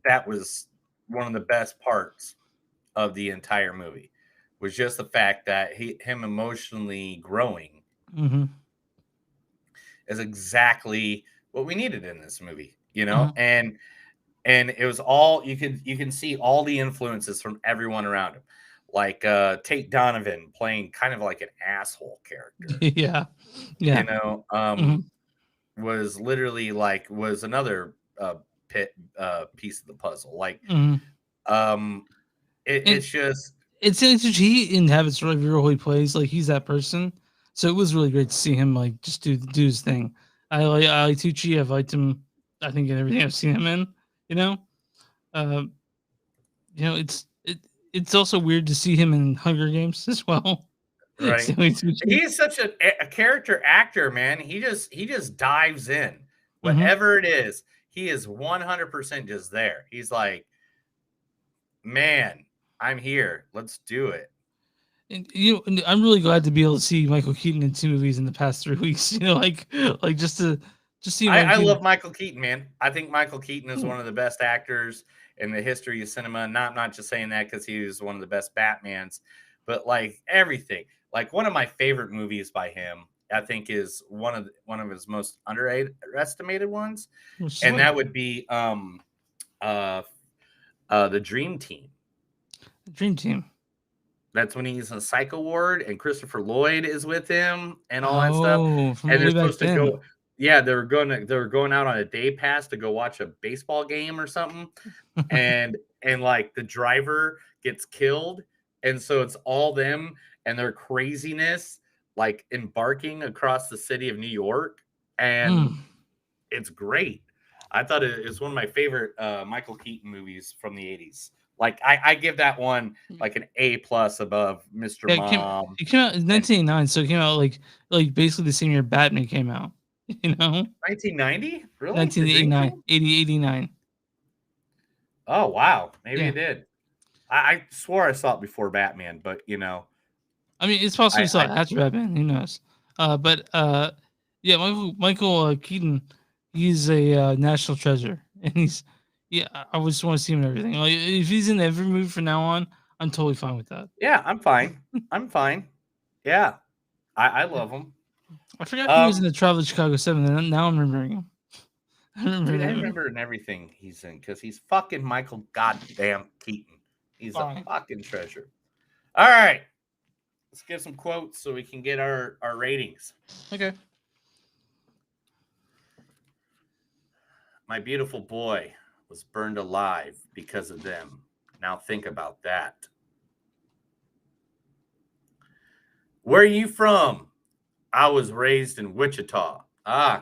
that was one of the best parts of the entire movie, was just the fact that him emotionally growing is exactly what we needed in this movie, and it was all you can see all the influences from everyone around him, like Tate Donovan playing kind of like an asshole character. Was literally was another piece of the puzzle. Like it's just he inhabits every role he plays. Like he's that person. So it was really great to see him like just do his thing. I like Tucci. I've liked him, I think, in everything I've seen him in. It's also weird to see him in Hunger Games as well. Right. He's such a character actor, man. He just dives in. Whatever it is, he is 100% just there. He's like, man, I'm here. Let's do it. And I'm really glad to be able to see Michael Keaton in 2 movies in the past 3 weeks. Just see. I love Michael Keaton, man. I think Michael Keaton is one of the best actors in the history of cinema. Not just saying that because he was one of the best Batmans, but like everything. Like one of my favorite movies by him, I think, is one of his most underestimated ones, and that would be the Dream Team. Dream Team. That's when he's in Psycho Ward and Christopher Lloyd is with him and all that stuff. From And they're way back supposed to then. go. Yeah, they were going out on a day pass to go watch a baseball game or something, and like the driver gets killed, and so it's all them and their craziness, like embarking across the city of New York, and it's great. I thought it was one of my favorite Michael Keaton movies from the 80s. Like I give that one like an A+ above Mr. Mom. It came out in 1989, so it came out like basically the same year Batman came out. You know, 1990, really? 1989, 89. Oh wow, maybe Yeah. it did. I swore I saw it before Batman, but you know, I mean, it's possible you saw it after Batman. Who knows? But yeah, Michael Keaton, he's a national treasure, and I just want to see him in everything. Like if he's in every movie from now on, I'm totally fine with that. yeah, I'm fine. I'm fine. Yeah, I love him. I forgot he was in the Travel to Chicago 7, and now I'm remembering him. Dude, I remember in everything he's in because he's fucking Michael goddamn Keaton. He's a fucking treasure. All right, let's get some quotes so we can get our ratings. Okay. My beautiful boy was burned alive because of them. Now think about that. Where are you from? I was raised in Wichita.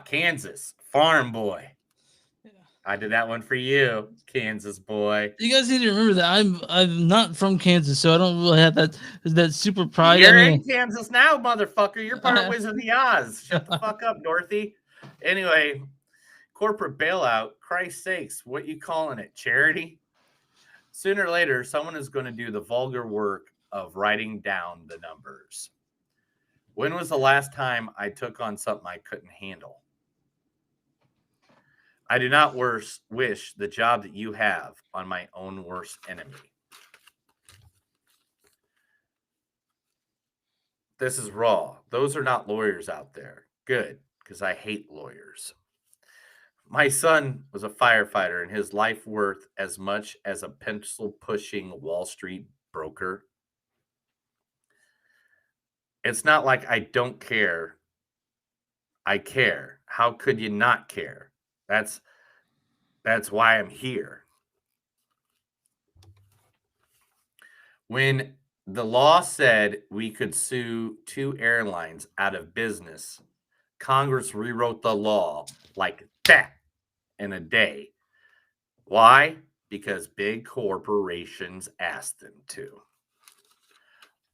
Kansas. Farm boy. I did that one for you, Kansas boy. You guys need to remember that I'm not from Kansas, so I don't really have that super pride. You're in Kansas now, motherfucker. You're part of Wizard of the Oz. Shut the fuck up, Dorothy. Anyway, corporate bailout. Christ's sakes, what you calling it? Charity? Sooner or later, someone is going to do the vulgar work of writing down the numbers. When was the last time I took on something I couldn't handle? I do not wish the job that you have on my own worst enemy. This is raw. Those are not lawyers out there. Good, because I hate lawyers. My son was a firefighter and his life worth as much as a pencil-pushing Wall Street broker. It's not like I don't care. I care. How could you not care? That's why I'm here. When the law said we could sue 2 airlines out of business, Congress rewrote the law like that in a day. Why? Because big corporations asked them to.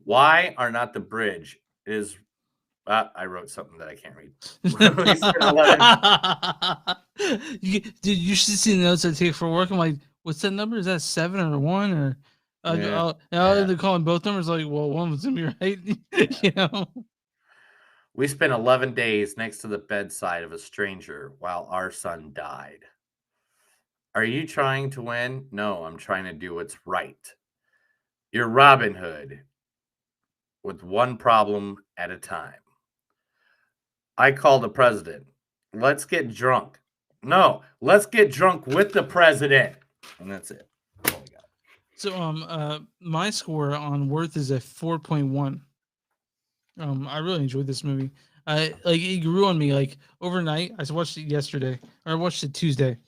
Why are not the bridge is I wrote something that I can't read. Dude, you should see the notes I take for work. I'm like, what's that number? Is that 7 or 1 or? They're calling both numbers. Like, well, one was gonna be right. You know. We spent 11 days next to the bedside of a stranger while our son died. Are you trying to win? No, I'm trying to do what's right. You're Robin Hood with one problem at a time. I called the president. Let's get drunk. No, let's get drunk with the president. And that's it. That's all I got. So my score on Worth is a 4.1. I really enjoyed this movie. It grew on me like overnight. I watched it yesterday, or I watched it Tuesday,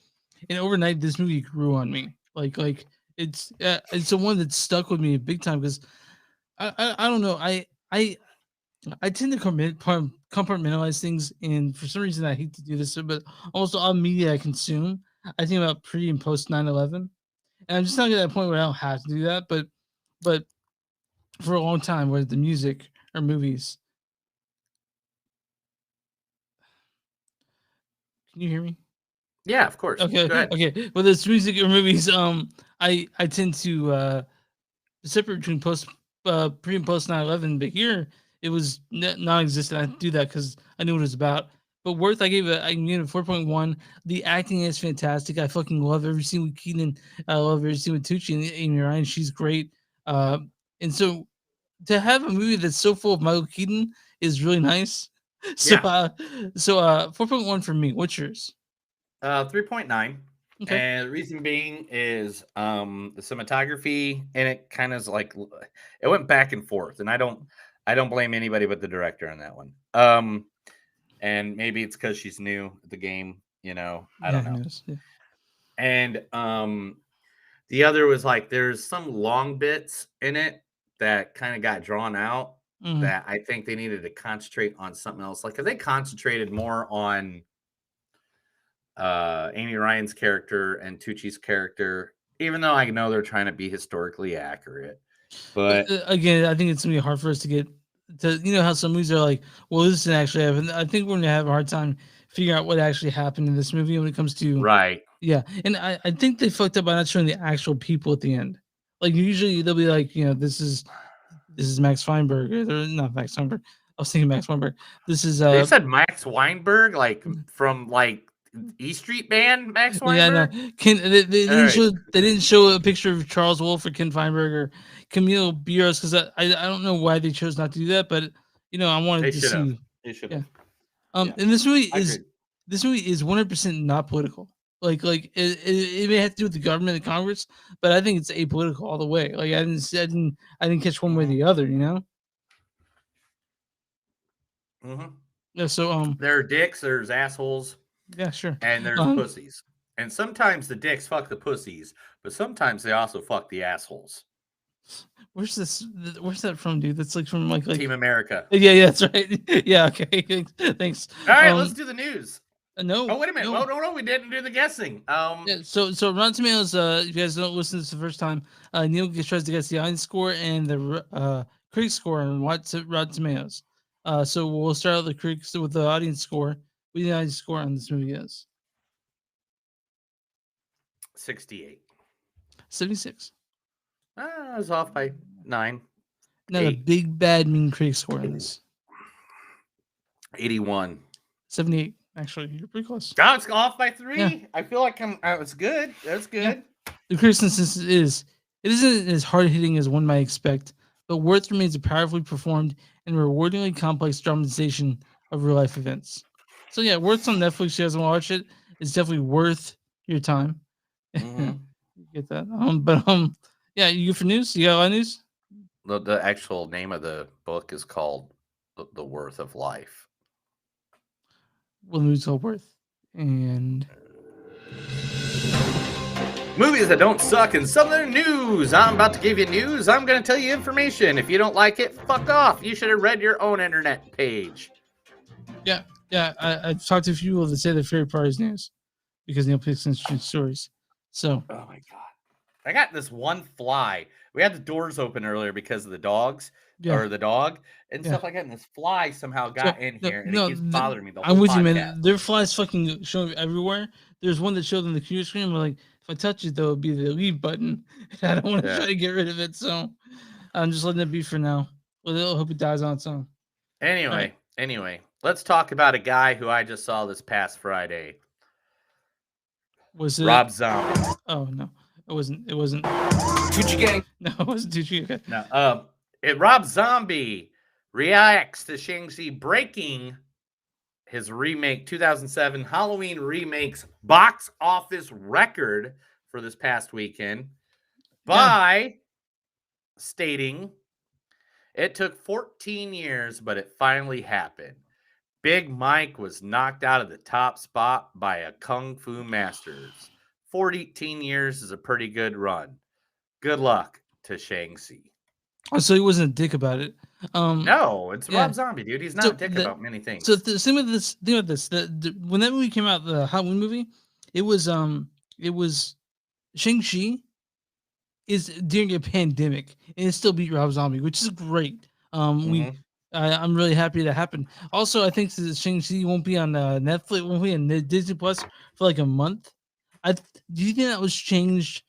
and overnight this movie grew on me. Like it's the one that stuck with me big time because I don't know. I tend to compartmentalize things, and for some reason I hate to do this, but also all media I consume, I think about pre and post 9/11, and I'm just not at that point where I don't have to do that. But for a long time, whether the music or movies, can you hear me? Yeah, of course. Okay, Go ahead. okay. Whether it's music or movies, I tend to separate between pre and post 9/11, but here it was non-existent. I do that because I knew what it was about. But Worth, I gave it 4.1. The acting is fantastic. I fucking love every scene with Keaton. I love every scene with Tucci and Amy Ryan. She's great. And so to have a movie that's so full of Michael Keaton is really nice. So, Yeah. 4.1 for me. What's yours? 3.9. Okay. And the reason being is the cinematography, and it kind of like it went back and forth, and I don't blame anybody but the director on that one. And maybe it's because she's new at the game, I don't know. Yeah. And the other was like there's some long bits in it that kind of got drawn out Mhm. that I think they needed to concentrate on something else. Like if they concentrated more on Amy Ryan's character and Tucci's character, even though I know they're trying to be historically accurate, but Again, I think it's gonna be hard for us to get to. You know how some movies are like, well, this didn't actually happen. I think we're gonna have a hard time figuring out what actually happened in this movie when it comes to right. Yeah, and I think they fucked up by not showing the actual people at the end. Like usually they'll be like, this is Max Feinberg. Or not Max Feinberg. I was thinking Max Feinberg. This is They said Max Weinberg, like from like E Street Band, Max yeah, no. Weinberg. They didn't right. show they didn't show a picture of Charles Wolf or Ken Feinberg or Camille Biros because I don't know why they chose not to do that, but I wanted They to should have. see. They should Yeah. have. And this movie I is agree. 100% not political. Like it may have to do with the government and Congress, but I think it's apolitical all the way. Like I didn't catch one way or the other. Mhm. Yeah. So There are dicks, there's assholes, yeah, sure. and there's pussies. And sometimes the dicks fuck the pussies, but sometimes they also fuck the assholes. Where's that from, dude? That's like from like Team America. Yeah, that's right. Yeah, okay. Thanks. All right, let's do the news. No. Oh, wait a minute. No. No, we didn't do the guessing. Yeah, so Rotten Tomatoes, if you guys don't listen to this the first time, Neil tries to guess the audience score and the critic score on Rotten Tomatoes. So we'll start out the critics with the audience score. What do the audience score on this movie is? 68. 76. I was off by 9. Not a big bad mean critic score on this. 81. 78. Actually, you're pretty close. Oh, it's off by 3. Yeah. I feel like it's good. That's good. Yeah. The critics' consensus is it isn't as hard hitting as one might expect, but Worth remains a powerfully performed and rewardingly complex dramatization of real life events. So yeah, Worth's on Netflix. If you guys want to watch it, it's definitely worth your time. Mm-hmm. Get that. Yeah, you good for news? You got a lot of news? The actual name of the book is called The Worth of Life. Well, the movie's called Worth. And movies that don't suck and some of their news. I'm about to give you news. I'm going to tell you information. If you don't like it, fuck off. You should have read your own internet page. Yeah. I've talked to a few people that say their favorite part is news because Neil picks interesting stories. So, oh my god, I got this one fly. We had the doors open earlier because of the dogs or the dog and stuff like that. And this fly somehow got in here and it keeps bothering me. I'm with you, man. Their flies fucking showing everywhere. There's one that showed on the computer screen. I'm like, if I touch it, though, it'll be the leave button. I don't want to try to get rid of it, so I'm just letting it be for now. Well, I hope it dies on its own. Anyway, let's talk about a guy who I just saw this past Friday. Was it Rob Zombie? Oh no, it wasn't. It wasn't. Tucci Gang? No, it wasn't Tucci. Okay. No. Rob Zombie reacts to Shang-Chi breaking his remake 2007 Halloween remake's box office record for this past weekend by stating it took 14 years, but it finally happened. Big Mike was knocked out of the top spot by a Kung Fu Masters. 14 years is a pretty good run. Good luck to Shang-Chi. Oh, so he wasn't a dick about it. No, it's Rob Zombie, dude. He's not a dick about many things. So the same with this. Think about this. When that movie came out, the Halloween movie, it was Shang-Chi is during a pandemic and it still beat Rob Zombie, which is great. I'm really happy that happened. Also, I think that Shang-Chi won't be on Netflix, won't be on Disney Plus for like a month. Do you think that was changed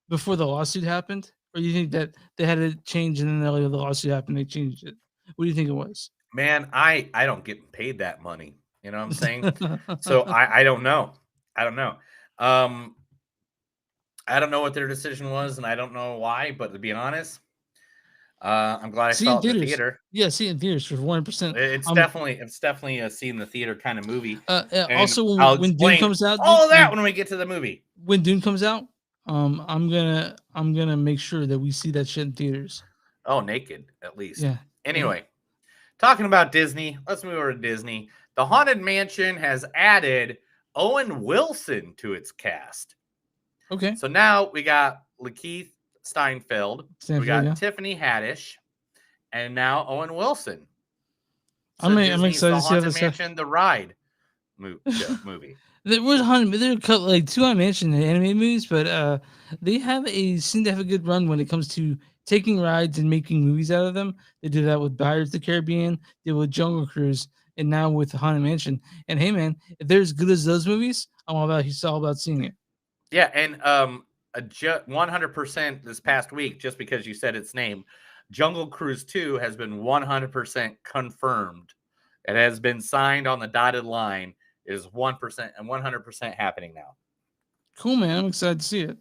before the lawsuit happened? Or do you think that they had to change and then the lawsuit happened, they changed it? What do you think it was? Man, I don't get paid that money. You know what I'm saying? So I don't know. I don't know. I don't know what their decision was, and I don't know why. But to be honest, I'm glad I See it saw in it in the theaters. theater. Yeah, see it in theaters for 100%. It's definitely a see in the theater kind of movie. And Also, I'll when Dune explain comes out, all dude, of that when we get to the movie. when Dune comes out, I'm gonna make sure that we see that shit in theaters. Oh, naked at least. Yeah. Anyway, talking about Disney, let's move over to Disney. The Haunted Mansion has added Owen Wilson to its cast. Okay. So now we got Lakeith Steinfeld, we got yeah. Tiffany Haddish, and now Owen Wilson. So I'm Disney's excited The to see how Haunted this. Mansion, The Ride movie. There was there are like two I mentioned in anime movies, but they seem to have a good run when it comes to taking rides and making movies out of them. They did that with Pirates of the Caribbean, they did with Jungle Cruise, and now with Haunted Mansion. And hey, man, if they're as good as those movies, I'm all about seeing it. Yeah, and 100% this past week, just because you said its name, Jungle Cruise 2 has been 100% confirmed. It has been signed on the dotted line. It is 1% and 100% happening now. Cool, man. I'm excited to see it.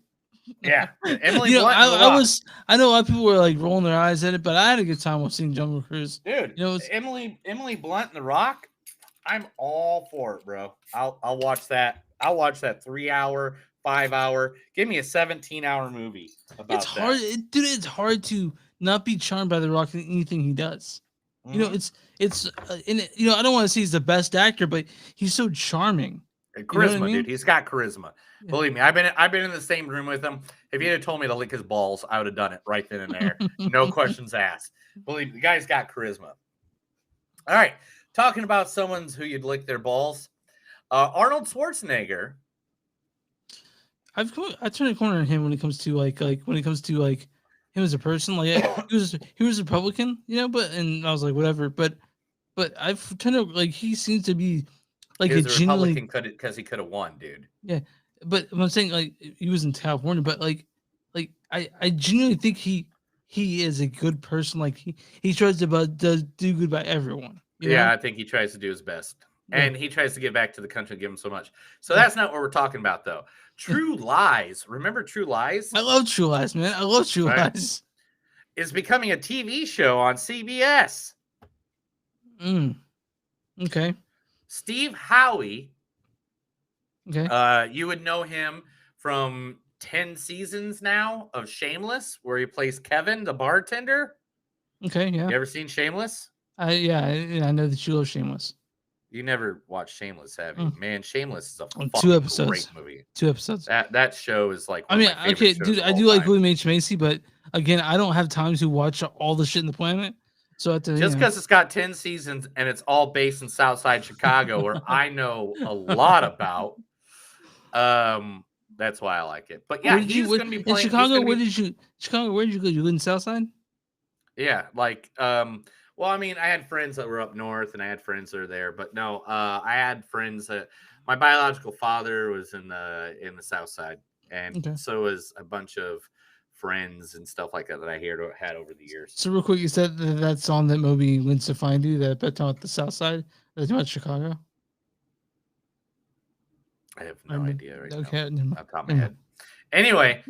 Yeah, Emily You know, Blunt. I know a lot of people were like rolling their eyes at it, but I had a good time with seeing Jungle Cruise. Dude, you know, Emily Blunt and The Rock. I'm all for it, bro. I'll watch that. I'll watch that 3-hour, 5-hour. Give me a 17-hour movie about it's hard, dude. It's hard to not be charmed by The Rock in anything he does. You know, it's you know, I don't want to say he's the best actor, but he's so charming. Charisma, you know what I mean? dude. He's got charisma. Yeah. Believe me, I've been in the same room with him. If he had told me to lick his balls, I would have done it right then and there. No questions asked. Believe me, the guy's got charisma. All right. Talking about someone who you'd lick their balls. Arnold Schwarzenegger. I turned a corner on him when it comes to like him as a person. Like he was Republican, you know, and I was like, whatever. But I've turned to like he seems to be like he was a genuinely Republican because he could have won, dude. Yeah, but I'm saying like he was in California, but like I genuinely think he is a good person. Like he tries to do good by everyone. Yeah, know? I think he tries to do his best. And he tries to give back to the country and give him so much. So that's not what we're talking about, though. True Lies. Remember True Lies? I love True Lies, man. I love True Lies. It's becoming a TV show on CBS. Okay. Steve Howie. Okay. You would know him from 10 seasons now of Shameless, where he plays Kevin, the bartender. Okay, yeah. You ever seen Shameless? I know that you love Shameless. You never watched Shameless, have you? Man, Shameless is a fucking 2 episodes. Great movie. 2 episodes. That show is like one of my okay, dude, I do like William H. Macy, but again, I don't have time to watch all the shit in the planet. So just because it's got 10 seasons and it's all based in Southside Chicago, where I know a lot about, that's why I like it. But yeah, he's going to be playing in Chicago. Where did you go? You live in Southside? Yeah, like well, I mean, I had friends that were up north, and I had friends that are there. But no, I had friends that my biological father was in the South Side, and so was a bunch of friends and stuff like that I had over the years. So real quick, you said that song that Moby went to find you, that bet on the South Side. That's about Chicago. I have no idea right now. Off the top of my head. Anyway,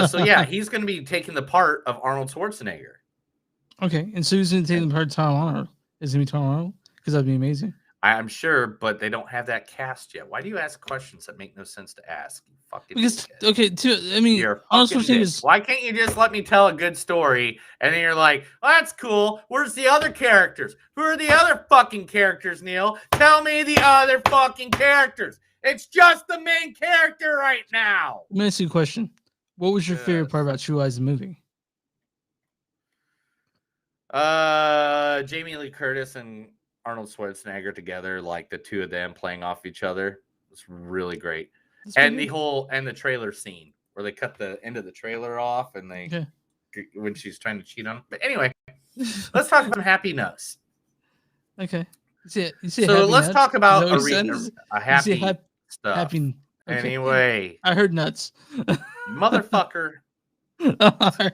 so yeah, he's going to be taking the part of Arnold Schwarzenegger. Okay, and so who's going to take the part of Tom Arnold? Is it going to be Tom Arnold? Because that'd be amazing. I'm sure, but they don't have that cast yet. Why do you ask questions that make no sense to ask? You fucking because idiot. Okay, I mean, Arnold Schwarzenegger. Why can't you just let me tell a good story and then you're like, well, that's cool. Where's the other characters? Who are the other fucking characters, Neil? Tell me the other fucking characters. It's just the main character right now. Let me ask you a question. What was your favorite part about True Lies, the movie? Jamie Lee Curtis and Arnold Schwarzenegger together, like the two of them playing off each other, was really great. And the trailer scene where they cut the end of the trailer off and when she's trying to cheat on him. But anyway, let's talk about happy nuts. Okay. So let's talk about a happy stuff. Happy, okay. Anyway, I heard nuts. Motherfucker.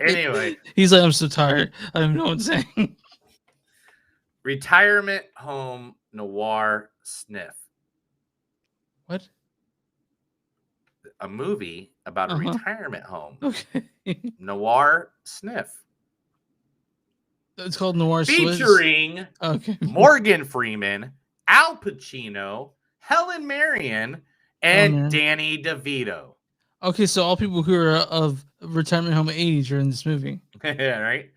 Anyway, he's like, I'm so tired. I don't know what I'm saying. Retirement home noir sniff. What? A movie about a Uh-huh. retirement home. Okay. Noir Sniff. It's called Noir Swiss. Featuring Okay. Morgan Freeman, Al Pacino, Helen Mirren, and Mirren. Danny DeVito. Okay, so all people who are of retirement home age are in this movie. Yeah, right?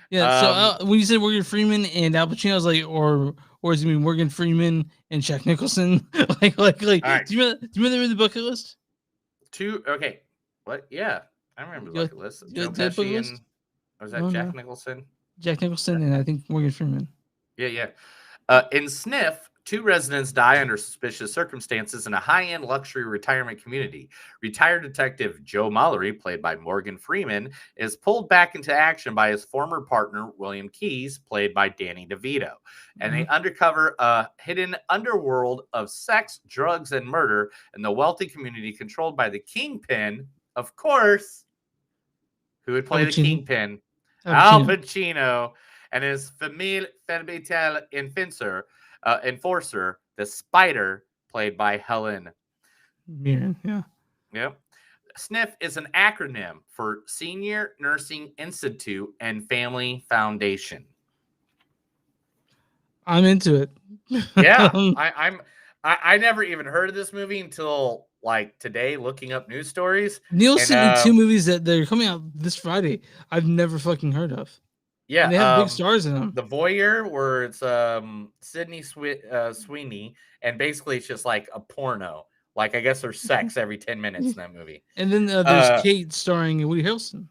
Yeah. So when you said Morgan Freeman and Al Pacino, I was like, or is it mean Morgan Freeman and Jack Nicholson? like. All right. Do you remember they were in the bucket list? Okay. What? Yeah. I remember the bucket list. Joe the bucket Pesci list? and was that No, Jack no. Nicholson? Jack Nicholson and I think Morgan Freeman. Yeah. In Sniff, 2 residents die under suspicious circumstances in a high-end luxury retirement community. Retired detective Joe Mallory, played by Morgan Freeman, is pulled back into action by his former partner, William Keyes, played by Danny DeVito. And they uncover a hidden underworld of sex, drugs, and murder in the wealthy community controlled by the Kingpin, of course. Who would play the Kingpin? Al Pacino. And his famille fatale enforcer, the Spider, played by Helen Mirren. Yeah. Yep. SNF is an acronym for Senior Nursing Institute and Family Foundation. I'm into it. Yeah, I never even heard of this movie until like today, looking up news stories. Neil sent me 2 movies that they're coming out this Friday. I've never fucking heard of. Yeah, and they have big stars in them. The Voyeur, where it's Sydney Sweeney, and basically it's just like a porno. Like I guess there's sex every 10 minutes in that movie. And then there's Kate starring Woody Harrelson.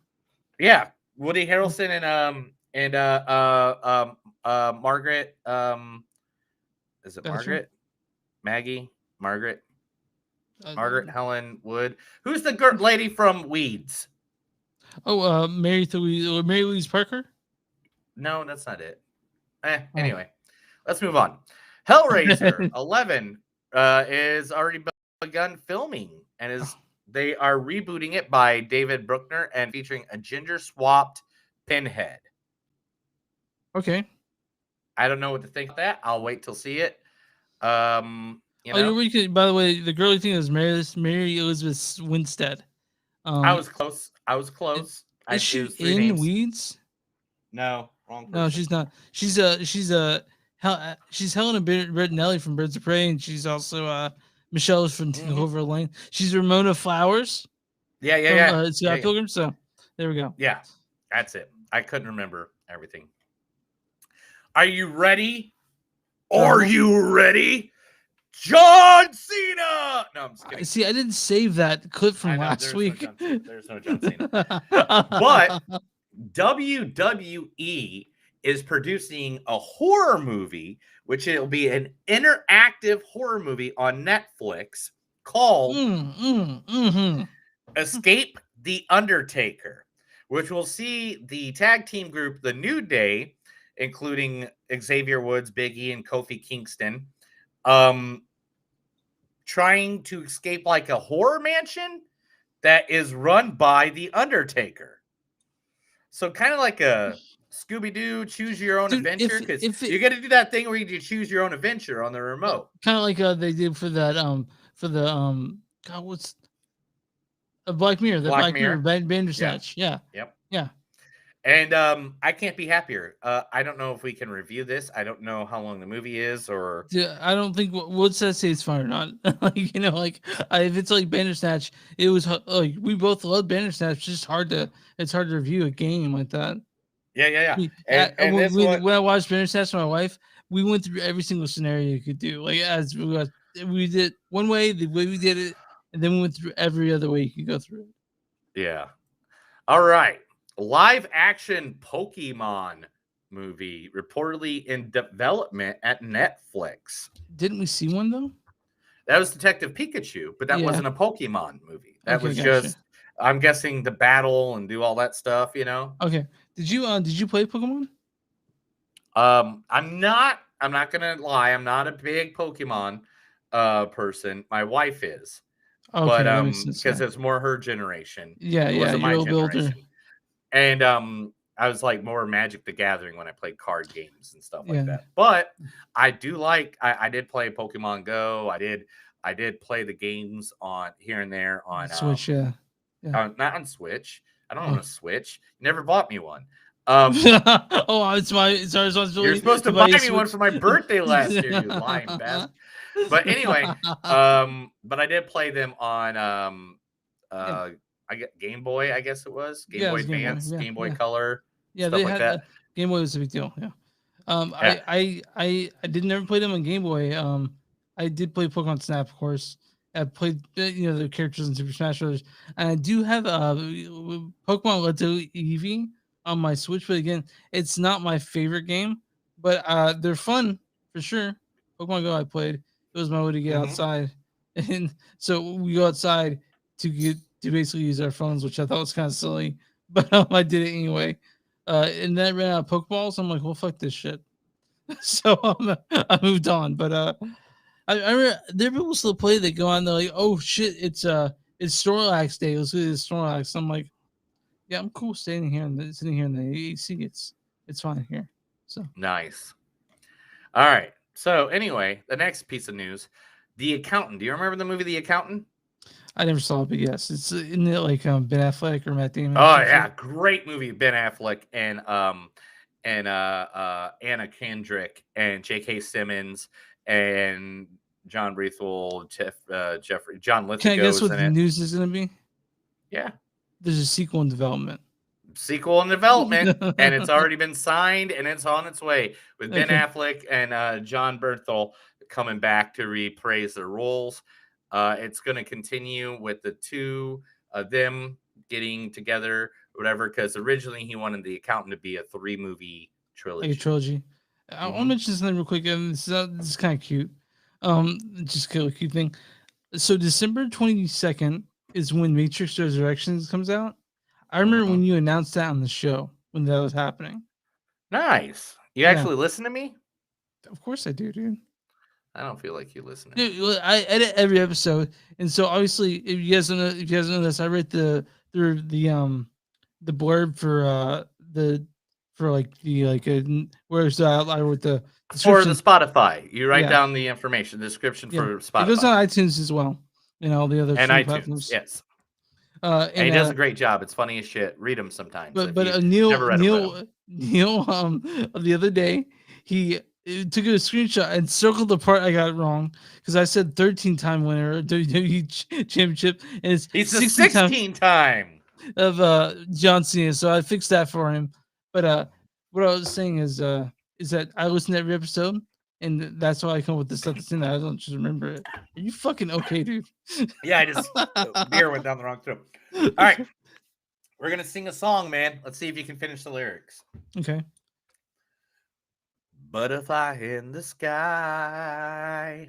Yeah, Woody Harrelson and Margaret. Is it Margaret? Maggie? Margaret? Margaret Helen Wood. Who's the lady from Weeds? Oh, Mary Louise Parker? No, that's not it. Anyway, let's move on. Hellraiser 11 is already begun filming, and they are rebooting it by David Bruckner and featuring a ginger swapped Pinhead. Okay. I don't know what to think of that. I'll wait till see it. By the way, the girl you think is Mary Elizabeth Winstead. I was close. Is she in Weeds? No, wrong person. No, she's not. She's Helena Bertinelli from Birds of Prey, and she's also Michelle from Clover Lane. She's Ramona Flowers. Yeah. Scott Pilgrim. So there we go. Yeah, that's it. I couldn't remember everything. Are you ready? Are you ready? John Cena. No, I'm just kidding. See, I didn't save that clip from last week. There's no John Cena. But WWE is producing a horror movie, which it'll be an interactive horror movie on Netflix called Escape the Undertaker, which will see the tag team group The New Day, including Xavier Woods, Big E, and Kofi Kingston, trying to escape like a horror mansion that is run by The Undertaker. So kind of like a Scooby-Doo choose your own adventure, because you got to do that thing where you choose your own adventure on the remote. Kind of like they did for that God, what's Black Mirror, Black Mirror Bandersnatch. Yeah. Yep. Yeah. And I can't be happier. I don't know if we can review this. I don't know how long the movie is, or I don't think what's that say it's fine or not. If it's like Bandersnatch, it was like we both love Bandersnatch. It's just hard to review a game like that. Yeah. When I watched Bandersnatch with my wife, we went through every single scenario you could do. Like as we did one way, the way we did it, and then we went through every other way you could go through it. Yeah. All right. Live action Pokemon movie reportedly in development at Netflix. Didn't we see one though? That was Detective Pikachu, but that wasn't a Pokemon movie. That was just, I'm guessing, the battle and do all that stuff, Okay. Did you play Pokemon? I'm not gonna lie, I'm not a big Pokemon person. My wife is. Okay, but because it's more her generation. Yeah, it wasn't my generation. And I was like more Magic the Gathering when I played card games and stuff like that. But I do like I did play Pokemon Go. I I did play the games on here and there on Switch, yeah. not on Switch. I don't own Oh. a Switch. You never bought me one. Oh, it's our responsibility. You're supposed to buy me one for my birthday last year, you lying bastard. But anyway, but I did play them on I get Game Boy, I guess it was Game Boy it's Game Boy. Advance, Yeah, Game Boy yeah. Color, Yeah, stuff they like had that. Game Boy was a big deal. Yeah. Yeah. I did never play them on Game Boy. I did play Pokemon Snap, of course. I played the characters in Super Smash Bros. And I do have Pokemon Let's Go Eevee on my Switch, but again, it's not my favorite game. But they're fun for sure. Pokemon Go I played. It was my way to get outside, and so we go outside to basically use our phones, which I thought was kind of silly, but I did it anyway. And then I ran out of Pokeballs. I'm like, well, fuck this shit. So I moved on. But I remember there are people still play. They go on. They're like, oh shit, it's Snorlax Day. Let's do this Snorlax. I'm like, yeah, I'm cool sitting here in the AC. It's fine here. So nice. All right. So anyway, the next piece of news, The Accountant. Do you remember the movie The Accountant? I never saw it, but yes, it's isn't it like Ben Affleck or Matt Damon? Oh yeah, great movie. Ben Affleck and Anna Kendrick and J.K. Simmons and John Breathwell, Jeffrey, John Lithgow. Can I guess what in the it. news is going to be? Yeah, there's a sequel in development. And it's already been signed and it's on its way with Ben Affleck and John Berthel coming back to reprise their roles. It's going to continue with the two of them getting together or whatever, because originally he wanted The Accountant to be a 3-movie trilogy. Like a trilogy. I want to mention something real quick, and this is kind of cute. Just a cute thing. So December 22nd is when Matrix Resurrections comes out. I remember when you announced that on the show when that was happening. Nice. You actually listen to me? Of course I do, dude. I don't feel like you listen. Dude, I edit every episode, and so obviously, if you guys know this, I write the blurb for where's I wrote the for the Spotify. You write down the information, the description for Spotify. It goes on iTunes as well, and all the other and iTunes. platforms. Yes. And he does a great job. It's funny as shit. Read them sometimes. But Neil the other day he took a screenshot and circled the part I got wrong because I said 13-time winner of WWE Championship, and it's he's the 16-time of John Cena. So I fixed that for him. But what I was saying is that I listen to every episode, and that's why I come with the stuff that's in there. I don't just remember it. Are you fucking okay, dude? Yeah, I just beer went down the wrong throat. All right, we're gonna sing a song, man. Let's see if you can finish the lyrics. Okay. Butterfly in the sky,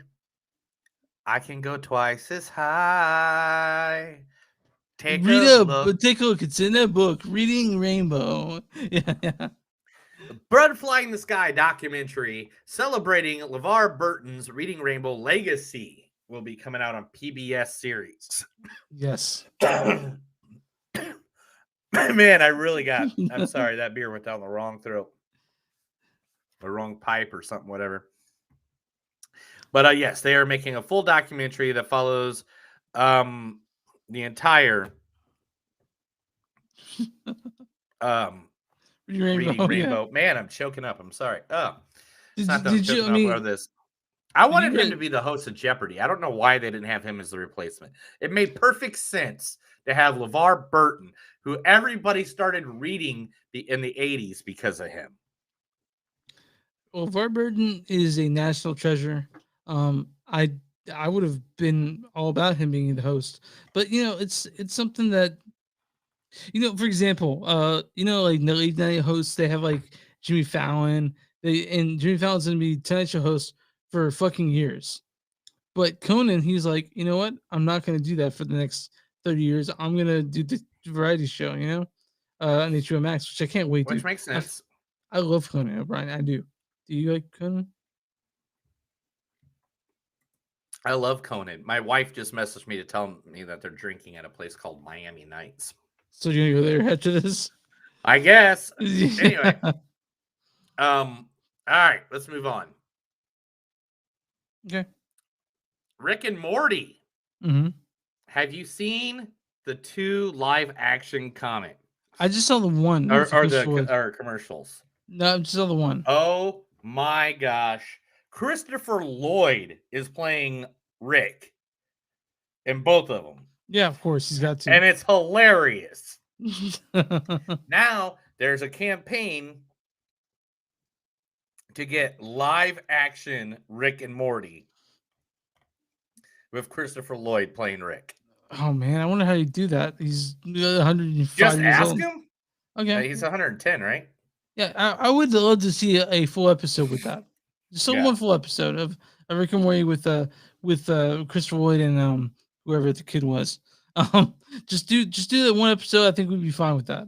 I can go twice as high. Take a look. It's in that book, Reading Rainbow. Yeah. Butterfly in the Sky documentary celebrating LeVar Burton's Reading Rainbow legacy will be coming out on PBS series. Yes. Man, I'm sorry, that beer went down the wrong throat. The wrong pipe or something, whatever. But yes, they are making a full documentary that follows the entire Reading Rainbow. Yeah. Man, I'm choking up. I'm sorry. This. I wanted him to be the host of Jeopardy. I don't know why they didn't have him as the replacement. It made perfect sense to have LeVar Burton, who everybody started reading in the 80s because of him. Well, LeVar Burton is a national treasure. I would have been all about him being the host, but it's something that, for example, like the late night hosts, they have like Jimmy Fallon. And Jimmy Fallon's gonna be Tonight Show host for fucking years. But Conan, he's like, you know what? I'm not gonna do that for the next 30 years. I'm gonna do the variety show, on HBO Max, which I can't wait. Which makes sense. I love Conan O'Brien. I do. Do you like Conan? I love Conan. My wife just messaged me to tell me that they're drinking at a place called Miami Nights. So you're gonna go there after this? I guess. Anyway. All right, let's move on. Okay. Rick and Morty. Mm-hmm. Have you seen the 2 live action comic I just saw the one. or, with or Christopher the Lloyd. or commercials? No, I just saw the one. Oh my gosh. Christopher Lloyd is playing Rick in both of them. Yeah, of course he's got to. And it's hilarious. Now there's a campaign to get live action Rick and Morty with Christopher Lloyd playing Rick. Oh man, I wonder how you do that. He's 105 Just years ask old. him. Okay. He's 110, right? Yeah, I would love to see a full episode with that. Just Yeah. one full episode of Rick and Morty with Christopher Lloyd and whoever the kid was. Just do that one episode. I think we'd be fine with that,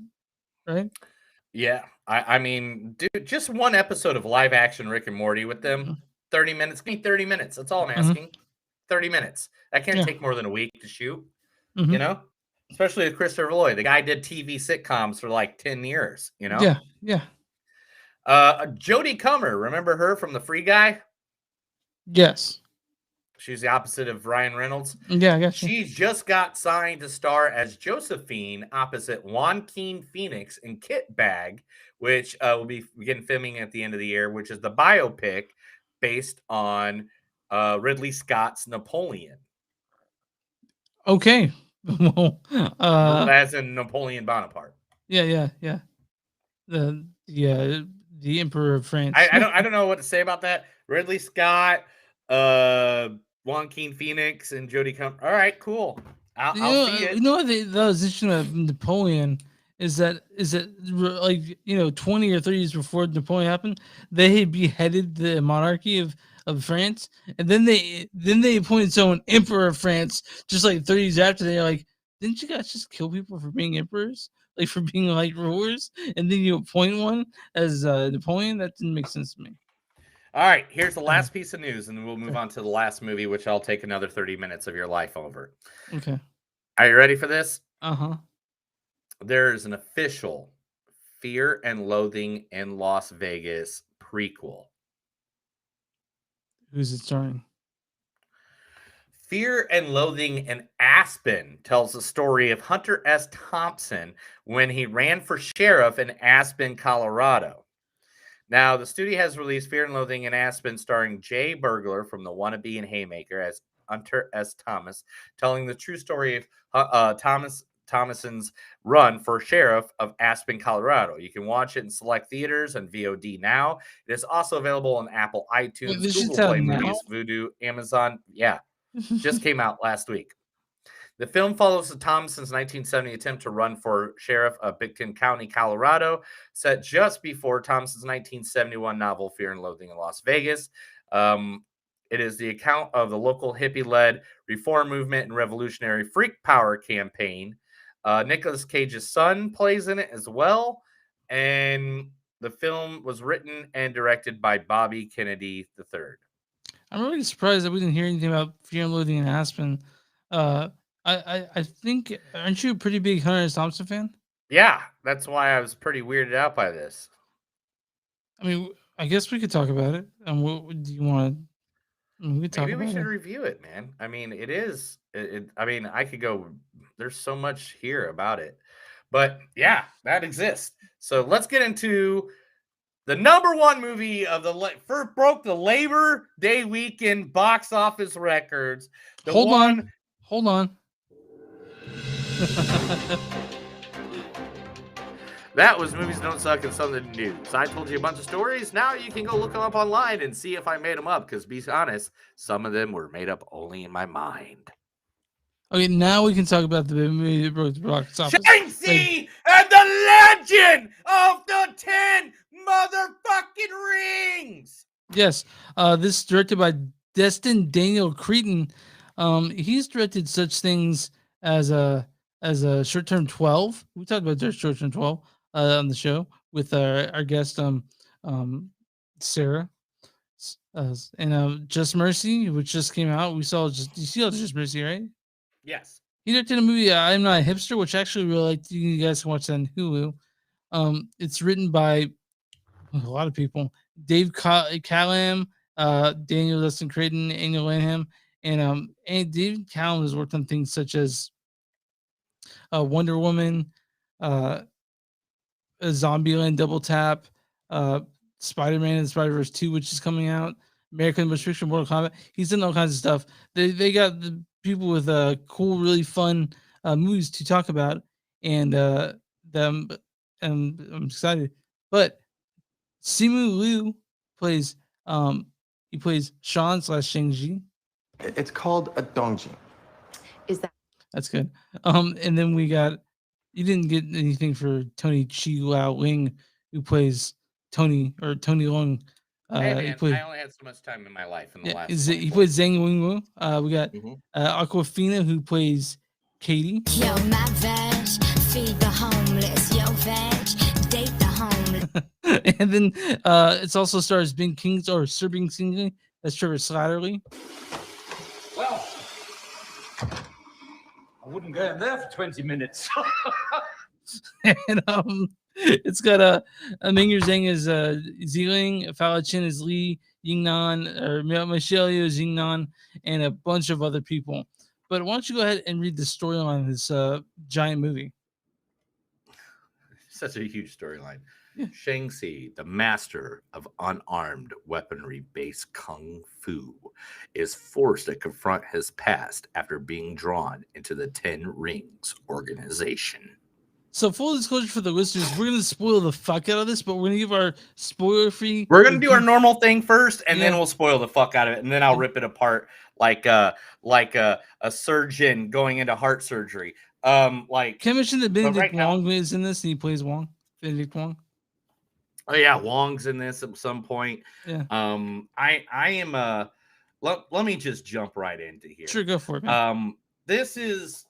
right? Yeah. I mean, dude, just one episode of live action Rick and Morty with them. 30 minutes. Give me 30 minutes. That's all I'm asking. 30 minutes. That can't take more than a week to shoot. Mhm. You know? Especially with Christopher Lloyd. The guy did TV sitcoms for like 10 years, you know? Yeah, yeah. Jodie Comer, remember her from The Free Guy? Yes. She's the opposite of Ryan Reynolds. Yeah, I got you. She just got signed to star as Josephine opposite Joaquin Phoenix in Kit Bag, which will begin filming at the end of the year, which is the biopic based on Ridley Scott's Napoleon. Okay. Well, as in Napoleon Bonaparte. Yeah. The Emperor of France. I don't know what to say about that. Ridley Scott, Joaquin Phoenix, and Jodie Comer. All right, cool. I'll see it. You know what that was interesting about Napoleon is that like 20 or 30 years before Napoleon happened, they had beheaded the monarchy of France, and then they appointed someone emperor of France just like 30 years after. They're like, didn't you guys just kill people for being emperors, like for being like rulers, and then you appoint one as Napoleon? That didn't make sense to me. All right, here's the last piece of news, and then we'll move on to the last movie, which I'll take another 30 minutes of your life over. Okay. Are you ready for this? Uh-huh. There's an official Fear and Loathing in Las Vegas prequel. Who's it starring? Fear and Loathing in Aspen tells the story of Hunter S. Thompson when he ran for sheriff in Aspen, Colorado. Now, the studio has released Fear and Loathing in Aspen starring Jay Burglar from The Wannabe and Haymaker as Hunter S. Thomas, telling the true story of Thomason's run for sheriff of Aspen, Colorado. You can watch it in select theaters and VOD now. It is also available on Apple iTunes, Google Play Movies, Vudu, Amazon. Yeah, just came out last week. The film follows the Thompson's 1970 attempt to run for sheriff of Bickton County, Colorado, set just before Thompson's 1971 novel Fear and Loathing in Las Vegas. It is the account of the local hippie-led reform movement and revolutionary freak power campaign. Nicolas Cage's son plays in it as well, and the film was written and directed by Bobby Kennedy III. I'm really surprised that we didn't hear anything about Fear and Loathing in Aspen. I think, aren't you a pretty big Hunter S. Thompson fan? Yeah, that's why I was pretty weirded out by this. I mean, I guess we could talk about it. And what do you want to? Maybe we should review it, man. I mean, it is. I mean, I could go. There's so much here about it, but yeah, that exists. So let's get into the number one movie of the first broke the Labor Day weekend box office records. Hold on. That was Movies Don't Suck and Something New. So I told you a bunch of stories. Now you can go look them up online and see if I made them up. Because be honest, some of them were made up only in my mind. Okay, now we can talk about the movie that broke the box office. Shang-Chi and the Legend of the 10 motherfucking rings. Yes, this is directed by Destin Daniel Cretton. He's directed such things as a Short Term 12. We talked about Short Term 12 on the show with our guest Sarah, and Just Mercy, which just came out. You saw Just Mercy, right? Yes. He directed a movie, I'm Not a Hipster, which I actually really like. You guys can watch that on Hulu. It's written by a lot of people: Dave Callam, Daniel Destin Creighton, Anya Lanham, And David Callum has worked on things such as Wonder Woman, uh, Zombieland Double Tap, uh, Spider-Man and Spider-Verse 2, which is coming out, American Restriction, Mortal Kombat. He's done all kinds of stuff. They got the people with cool, really fun movies to talk about, and them. And I'm excited. But Simu Liu plays he plays Sean slash Shang-Chi. It's called a dongjin. Is that That's good. And then we got you didn't get anything for Tony Chi Lao Ling, who plays Tony Long. Hey He man, plays I only had so much time in my life in the yeah, last is it, he 24. plays Zhang Wingwu. We got Mhm. Aquafina, who plays Katie. Yo, my veg, feed the homeless. Yo, veg, date the homeless. And then it's also stars Ben Kings or Sir Ben Kingsley. That's Trevor Slattery. Well, I wouldn't go in there for 20 minutes. And it's got a Mingyu Zhang as Ziling, Fala Chin as Li, Yingnan, or Michelle Yeoh as Yingnan, and a bunch of other people. But why don't you go ahead and read the storyline of this giant movie? Such a huge storyline. Yeah. Shang-Chi, the master of unarmed weaponry-based kung fu, is forced to confront his past after being drawn into the Ten Rings organization. So full disclosure for the listeners, we're gonna spoil the fuck out of this, but we're gonna give our spoiler-free. We're gonna do our normal thing first, and then Yeah. we'll spoil the fuck out of it, and then I'll rip it apart like a surgeon going into heart surgery. Like Can I mention that Benedict right now- Wong is in this, and he plays Wong. Benedict Wong. Oh yeah, Wong's in this at some point. Yeah. I am let me just jump right into here. Sure, go for it, man. This is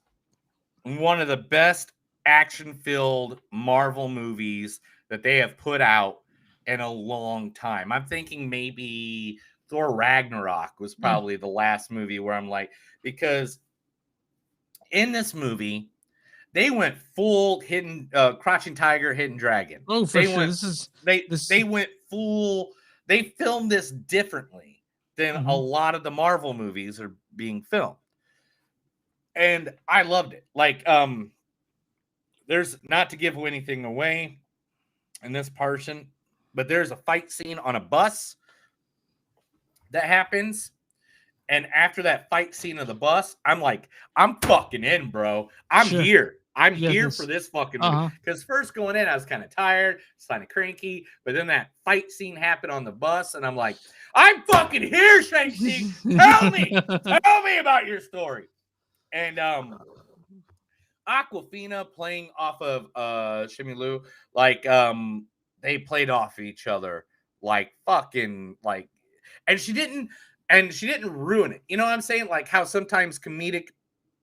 one of the best action-filled Marvel movies that they have put out in a long time. I'm thinking maybe Thor Ragnarok was probably the last movie where I'm like, because in this movie, they went full hidden Crouching Tiger, Hidden Dragon. Oh, for they sure. Went, they went full. They filmed this differently than a lot of the Marvel movies are being filmed, and I loved it. Like, there's not to give anything away in this portion, but there's a fight scene on a bus that happens. And after that fight scene of the bus, I'm like, I'm fucking in, bro. I'm here. I'm here for this fucking movie. Because first going in, I was kind of tired, kind of cranky. But then that fight scene happened on the bus, and I'm like, I'm fucking here, Shang-Chi. Tell me about your story. And Aquafina playing off of Simu Liu, like they played off each other like fucking like, and she didn't ruin it. You know what I'm saying? Like how sometimes comedic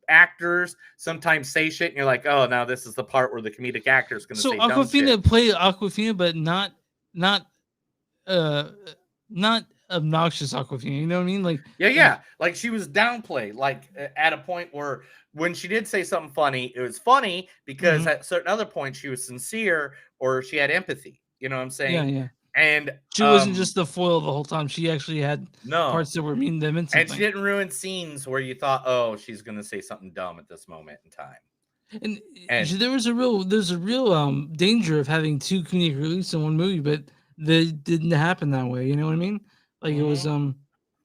actors sometimes say shit, and you're like, oh, now this is the part where the comedic actor is going to say dumb shit. Aquafina played Aquafina, but not obnoxious Aquafina. You know what I mean? Like yeah. Like she was downplayed. Like at a point where when she did say something funny, it was funny because at certain other points she was sincere or she had empathy. You know what I'm saying? Yeah. And she wasn't just the foil the whole time. She actually had parts that were mean to them. And she didn't ruin scenes where you thought, oh, she's going to say something dumb at this moment in time. And there's a real danger of having two comedic reliefs in one movie, but that didn't happen that way. You know what I mean? Like it was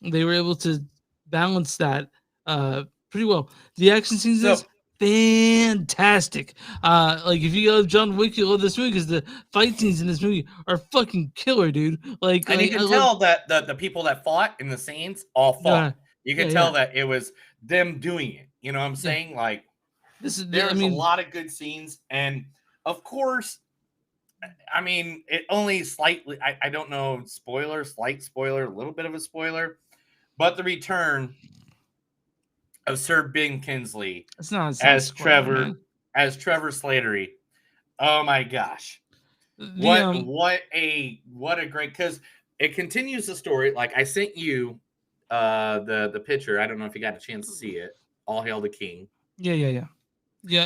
they were able to balance that pretty well. The action scenes is fantastic. Like if you love John Wick, you love this movie because the fight scenes in this movie are fucking killer, dude. Like, and you can tell that the people that fought in the scenes all fought. You can tell that it was them doing it. You know what I'm saying? Like there's a lot of good scenes, and of course, I mean, it only slightly. I don't know. Slight spoiler, a little bit of a spoiler, but the return of Sir Ben Kingsley as Trevor Slattery. Oh my gosh. What a great, because it continues the story. Like I sent you the picture. I don't know if you got a chance to see it. All Hail the King. Yeah,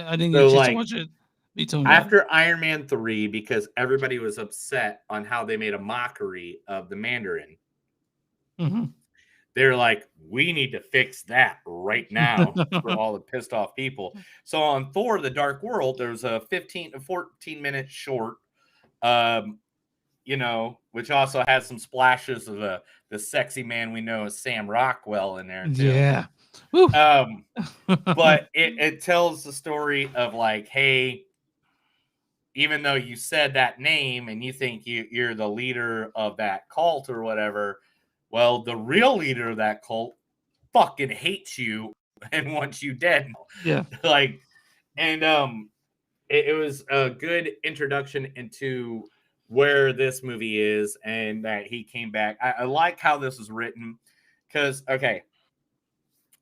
I didn't get a chance to watch it. Me too. After Iron Man 3, because everybody was upset on how they made a mockery of the Mandarin. they're like, we need to fix that right now for all the pissed off people. So on Thor: The Dark World, there's a 15 to 14-minute short, which also has some splashes of the sexy man we know as Sam Rockwell in there too. Yeah. Woo. But it tells the story of like, hey, even though you said that name and you think you're the leader of that cult or whatever, well, the real leader of that cult fucking hates you and wants you dead. Yeah. Like, and it was a good introduction into where this movie is and that he came back. I like how this is written because, okay,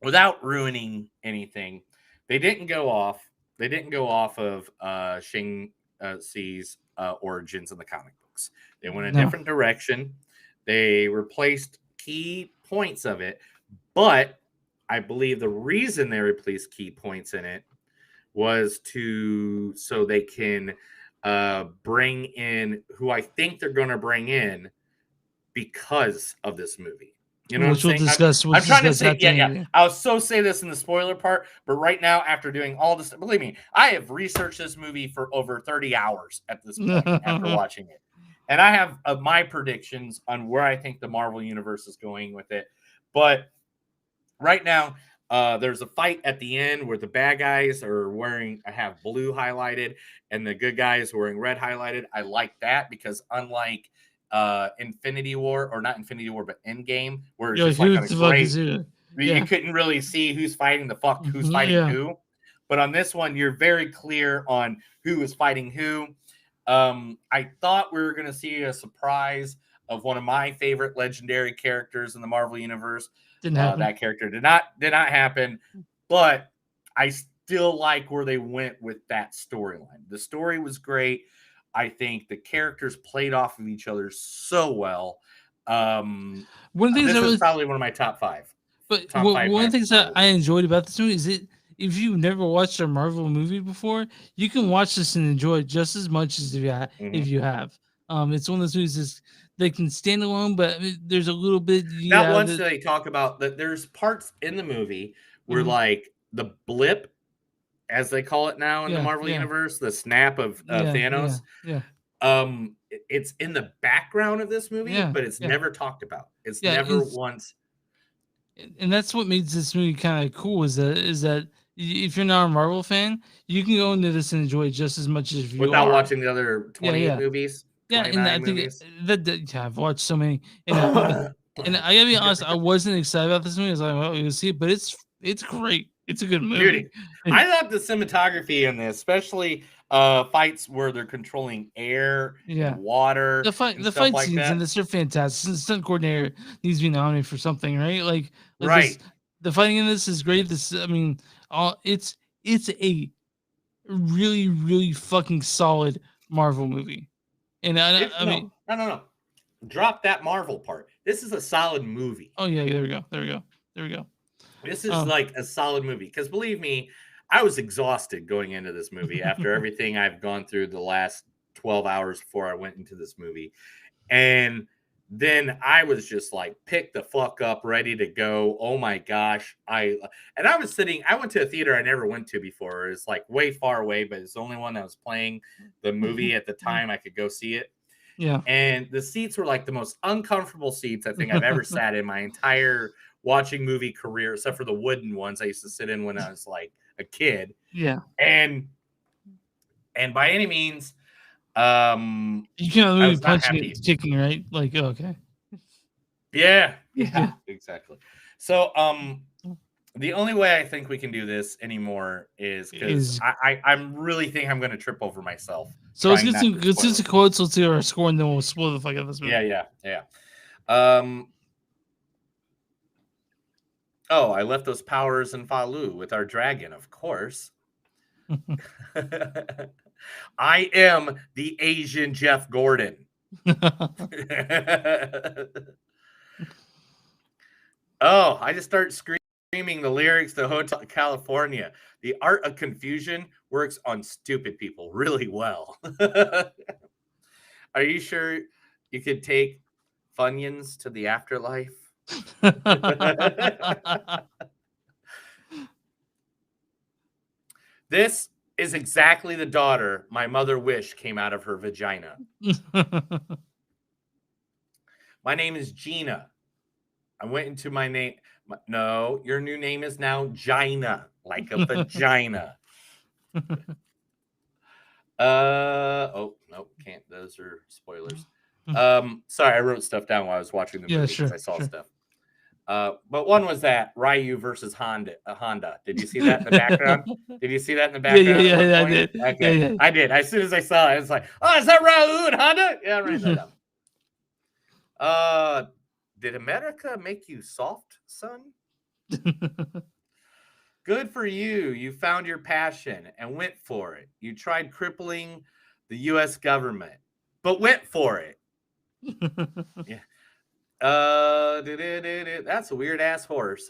without ruining anything, they didn't go off of Shang-Chi's origins in the comic books. They went a different direction. They replaced key points of it, but I believe the reason they replaced key points in it was so they can bring in who I think they're going to bring in because of this movie. You know Which what I'm we'll saying? discuss. I'm trying to say, yeah. I'll say this in the spoiler part, but right now, after doing all this, believe me, I have researched this movie for over 30 hours at this point after watching it. And I have my predictions on where I think the Marvel Universe is going with it. But right now, there's a fight at the end where the bad guys have blue highlighted and the good guys are wearing red highlighted. I like that because unlike Infinity War, or not Infinity War, but Endgame, where it's just like on a great, you couldn't really see who's fighting who's fighting who. But on this one, you're very clear on who is fighting who. I thought we were going to see a surprise of one of my favorite legendary characters in the Marvel Universe. Didn't happen. That character did not happen, but I still like where they went with that storyline. The story was great. I think the characters played off of each other so well. This is probably one of my top 5. But one of the things that I enjoyed about this movie is if you've never watched a Marvel movie before, you can watch this and enjoy it just as much as if you have. It's one of those movies they can stand alone, but there's a little bit. Not once do they talk about that. There's parts in the movie where like the blip, as they call it now in the Marvel Universe, the snap of Thanos. It's in the background of this movie, but it's never talked about. It's never once. And that's what makes this movie kind of cool. Is that if you're not a Marvel fan, you can go into this and enjoy it just as much as without watching the other 28 movies. Yeah, and I think that I've watched so many. And I gotta be honest, I wasn't excited about this movie. I was like, well, you'll see it, but it's great. It's a good movie. Dude, I love the cinematography in this, especially fights where they're controlling air, and water. The fight like scenes in this are fantastic. The stunt coordinator needs to be nominated for something, right? Like right. The fighting in this is great. It's a really, really fucking solid Marvel movie. And I mean, no. Drop that Marvel part. This is a solid movie. Oh yeah, there we go. This is like a solid movie because believe me, I was exhausted going into this movie after everything I've gone through the last 12 hours before I went into this movie. And then I was just like, pick the fuck up, ready to go. Oh my gosh. I went to a theater I never went to before. It's like way far away, but it's the only one that was playing the movie at the time I could go see it. Yeah. And the seats were like the most uncomfortable seats I think I've ever sat in my entire watching movie career, except for the wooden ones I used to sit in when I was like a kid. Yeah. And by any means, you can't really punching it, kicking, right? Like, okay. Yeah, exactly. So, the only way I think we can do this anymore is because I'm really think I'm going to trip over myself. So let's get some quotes. Let's see our score, and then we'll spoil the fuck out of this movie. Yeah. Oh, I left those powers in Falu with our dragon, of course. I am the Asian Jeff Gordon. Oh, I just start screaming the lyrics to Hotel California. The art of confusion works on stupid people really well. Are you sure you could take Funyuns to the afterlife? This is exactly the daughter my mother wished came out of her vagina. My name is Gina. I went into my name. No, your new name is now Gina, like a vagina. Oh, no, can't. Those are spoilers. Sorry, I wrote stuff down while I was watching the movie because I saw stuff. But one was that Ryu versus Honda. Did you see that in the background? Did you see that in the background? Yeah, I did. Okay, Yeah. I did. As soon as I saw it, I was like, "Oh, is that Ryu and Honda?" Yeah, right that down. Did America make you soft, son? Good for you. You found your passion and went for it. You tried crippling the U.S. government, but went for it. Yeah. That's a weird ass horse.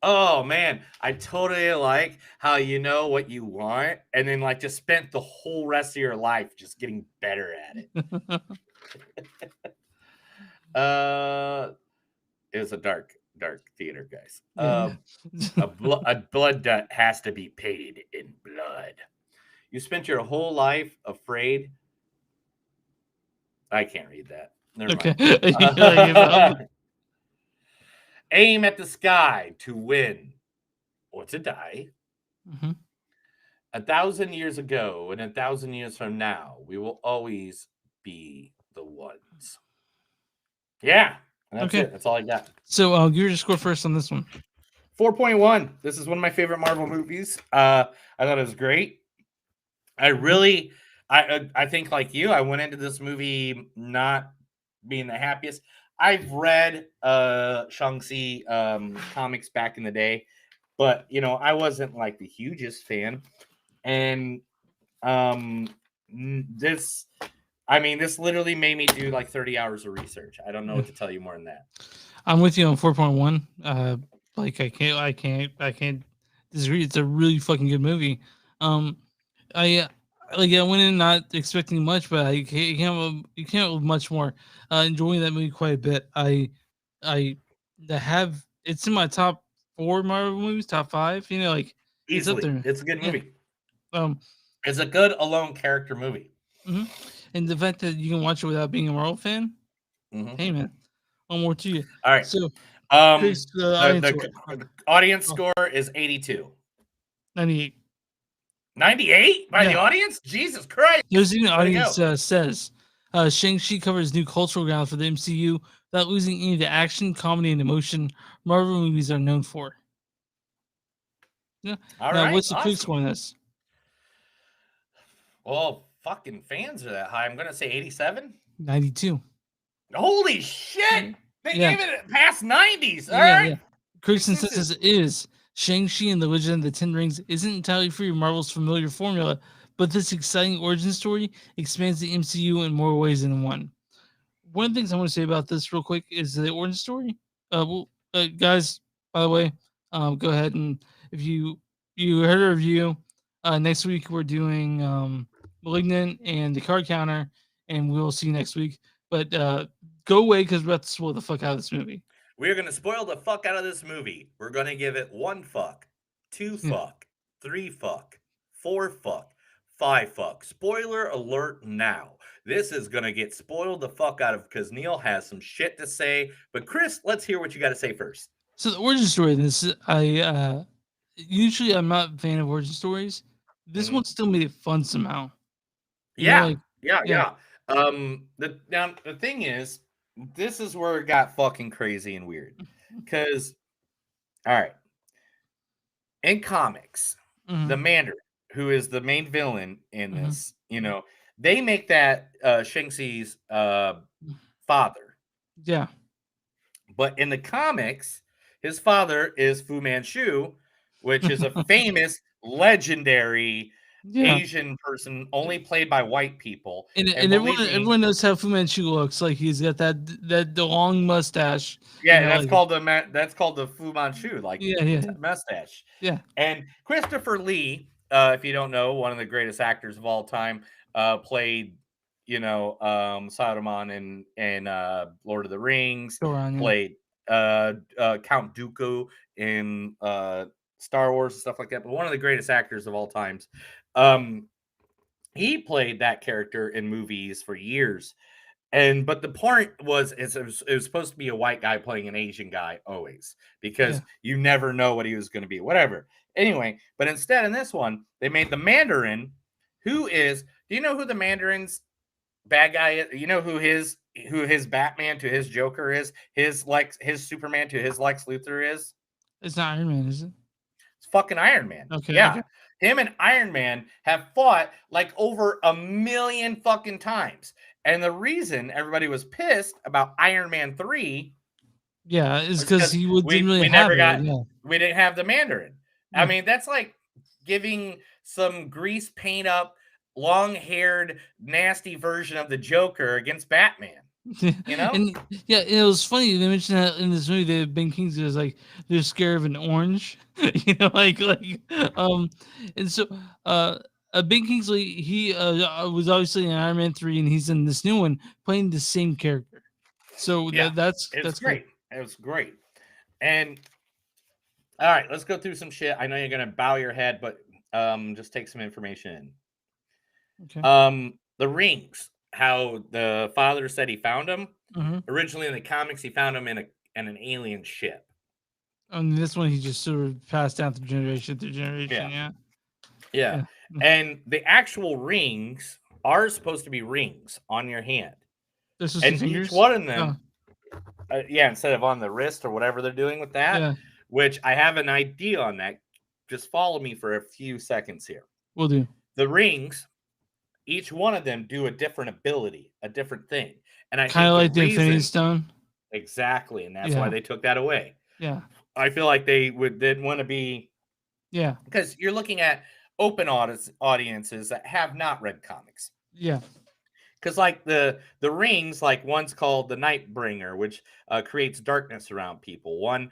Oh man, I totally like how you know what you want and then like just spent the whole rest of your life just getting better at it. It was a dark theater, guys. A blood debt has to be paid in blood. You spent your whole life afraid. I can't read that. Never mind. Aim at the sky to win or to die. 1,000 years ago and 1,000 years from now, we will always be the ones. Yeah, that's it. That's all I got. So give your score first on this one. 4.1. This is one of my favorite Marvel movies. I thought it was great. I think like you, I went into this movie not being the happiest. I've read Shang-Chi comics back in the day, but you know, I wasn't like the hugest fan. And this literally made me do like 30 hours of research. I don't know what to tell you more than that. I'm with you on 4.1. Like I can't disagree. It's a really fucking good movie. I went in not expecting much, but you can't much more. Enjoying that movie quite a bit. I have it's in my top 4 Marvel movies, top 5. You know, like easily. It's up there. It's a good movie. Yeah. It's a good alone character movie. Mm-hmm. And the fact that you can watch it without being a Marvel fan, hey man, one more to you. All right. So, Chris, the audience score is 82. 98. 98 by the audience? Jesus Christ! There's even the audience says Shang-Chi covers new cultural ground for the MCU without losing any of the action, comedy, and emotion Marvel movies are known for. Yeah. Now, what's the quick score on this? Well, fucking fans are that high. I'm gonna say 87. 92. Holy shit! They gave it past 90s. All right. Yeah. Critics consensus is Shang-Chi and the Legend of the Ten Rings isn't entirely free of Marvel's familiar formula, but this exciting origin story expands the MCU in more ways than one. One of the things I want to say about this real quick is the origin story. Guys, by the way, go ahead and if you heard a review, next week we're doing Malignant and the Card Counter, and we'll see you next week. But go away because we're about to spoil the fuck out of this movie. We're gonna spoil the fuck out of this movie. We're gonna give it 1 fuck, 2 fuck, 3 fuck, 4 fuck, 5 fuck. Spoiler alert now. This is gonna get spoiled the fuck out of because Neil has some shit to say. But Chris, let's hear what you got to say first. So the origin story. This usually I'm not a fan of origin stories. This one still made it fun somehow. Yeah. The thing is, this is where it got fucking crazy and weird. Because, all right, in comics, the Mandarin, who is the main villain in this, you know, they make that Shang-Chi's father. Yeah. But in the comics, his father is Fu Manchu, which is a famous, legendary Asian person only played by white people. And everyone knows how Fu Manchu looks. Like he's got the long mustache. Yeah, you know, that's called the Fu Manchu, like mustache. Yeah. And Christopher Lee, if you don't know, one of the greatest actors of all time, played Saruman in Lord of the Rings, Sauron, yeah. played Count Dooku in Star Wars and stuff like that. But one of the greatest actors of all times. He played that character in movies for years. But the point was, it was supposed to be a white guy playing an Asian guy always, because you never know what he was going to be, whatever. Anyway, but instead in this one, they made the Mandarin, who is, do you know who the Mandarin's bad guy is? You know who his Batman to his Joker is? His Superman to his Lex Luthor is? It's not Iron Man, is it? It's fucking Iron Man. Okay. Yeah. Okay. Him and Iron Man have fought like over 1,000,000 fucking times. And the reason everybody was pissed about Iron Man 3 Yeah, is was because he didn't really we have never it. got Yeah. we didn't have the Mandarin. I Yeah. mean, that's like giving some grease paint up, long-haired, nasty version of the Joker against Batman. You know? And yeah, it was funny they mentioned that in this movie that Ben Kingsley was like they're scared of an orange. And so Ben Kingsley, he was obviously in Iron Man 3 and he's in this new one playing the same character. So Yeah, that's it's cool. great. It was great. And all right, let's go through some shit. I know you're gonna bow your head, but just take some information in. Okay. The rings, how the father said he found them. Mhm. Originally in the comics, he found them in an alien ship. And this one he just sort of passed down through generation to generation. Yeah. Yeah. Yeah. And the actual rings are supposed to be rings on your hand. They're supposed to And be each fingers? one of them, instead of on the wrist or whatever they're doing with that, Yeah. which I have an idea on that. Just follow me for a few seconds here. Will do. The rings, each one of them do a different ability, a different thing. And I Kind of think like the Infinity Stone. Exactly, and that's Yeah. why they took that away. Yeah. I feel like they didn't want to be, Yeah. because you're looking at open audiences that have not read comics. Yeah. Because like the rings, like one's called the Nightbringer, which creates darkness around people. One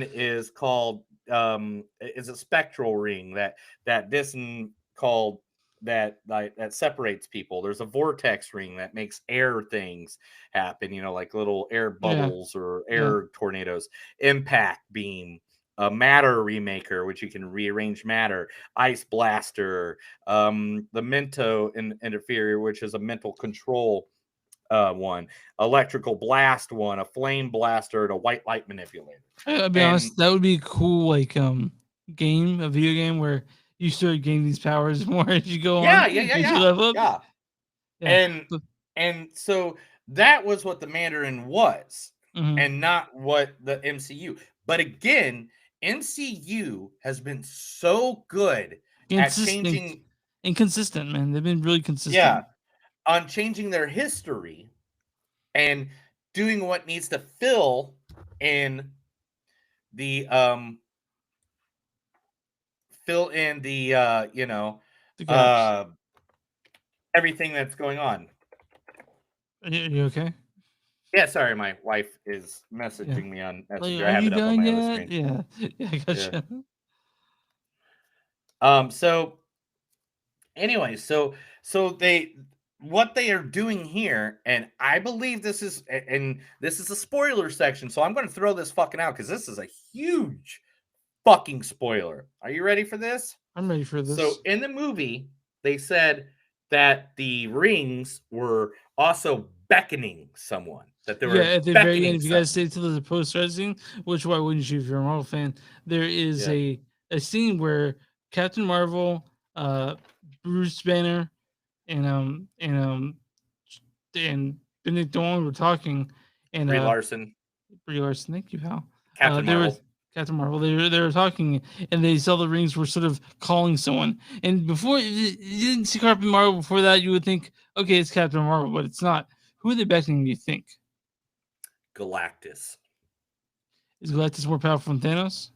is called is a spectral ring that this called that separates people. There's a vortex ring that makes air things happen, like little air bubbles or air tornadoes. Impact beam, a matter remaker, which you can rearrange matter. Ice blaster, the Mento interfere, which is a mental control one. Electrical blast one, a flame blaster, and a white light manipulator. I'll be honest, that would be a cool a video game where you start gaining these powers more as you go on. As you level up. Yeah. And so that was what the Mandarin was, and not what the MCU. But again, MCU has been so good at changing. Inconsistent, man. They've been really consistent. Yeah, on changing their history and doing what needs to fill in the everything that's going on. Are you okay? Yeah, sorry, my wife is messaging me on Messenger. I Are have you it up on done my other yet? screen. Yeah, I gotcha. So anyway, so what they are doing here, and I believe this is a spoiler section, so I'm going to throw this fucking out because this is a huge fucking spoiler. Are you ready for this? I'm ready for this. So in the movie, they said that the rings were also beckoning someone. That they were at the very end. If you guys stay till the post-credit scene, which why wouldn't you if you're a Marvel fan? There is a scene where Captain Marvel, Bruce Banner, and Benedict Wong were talking, and Brie Larson. Thank you, Hal. Captain Marvel. Captain Marvel. They were talking, and they saw the rings were sort of calling someone. And before you didn't see Captain Marvel before that, you would think, okay, it's Captain Marvel, but it's not. Who are they beckoning? Do you think? Galactus. Is Galactus more powerful than Thanos?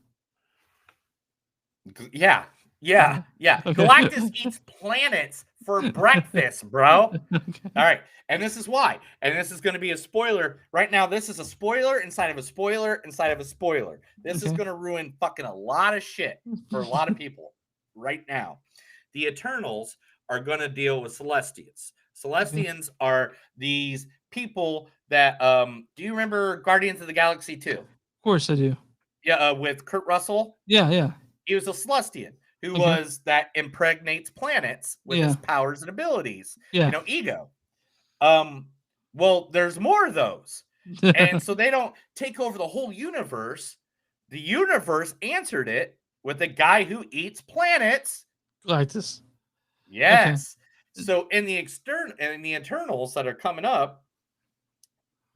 Yeah. Okay. Galactus eats planets for breakfast, bro. Okay. All right. And this is why. And this is going to be a spoiler. Right now, this is a spoiler inside of a spoiler inside of a spoiler. This is going to ruin fucking a lot of shit for a lot of people right now. The Eternals are going to deal with Celestials. Celestians are these people that do you remember Guardians of the Galaxy 2? Of course I do. Yeah, with Kurt Russell. Yeah. He was a Celestian who Okay. was that impregnates planets with Yeah. his powers and abilities. Yeah. You know, ego. Well, there's more of those. And so they don't take over the whole universe. The universe answered it with a guy who eats planets. Galactus. Yes. So in the Eternals that are coming up,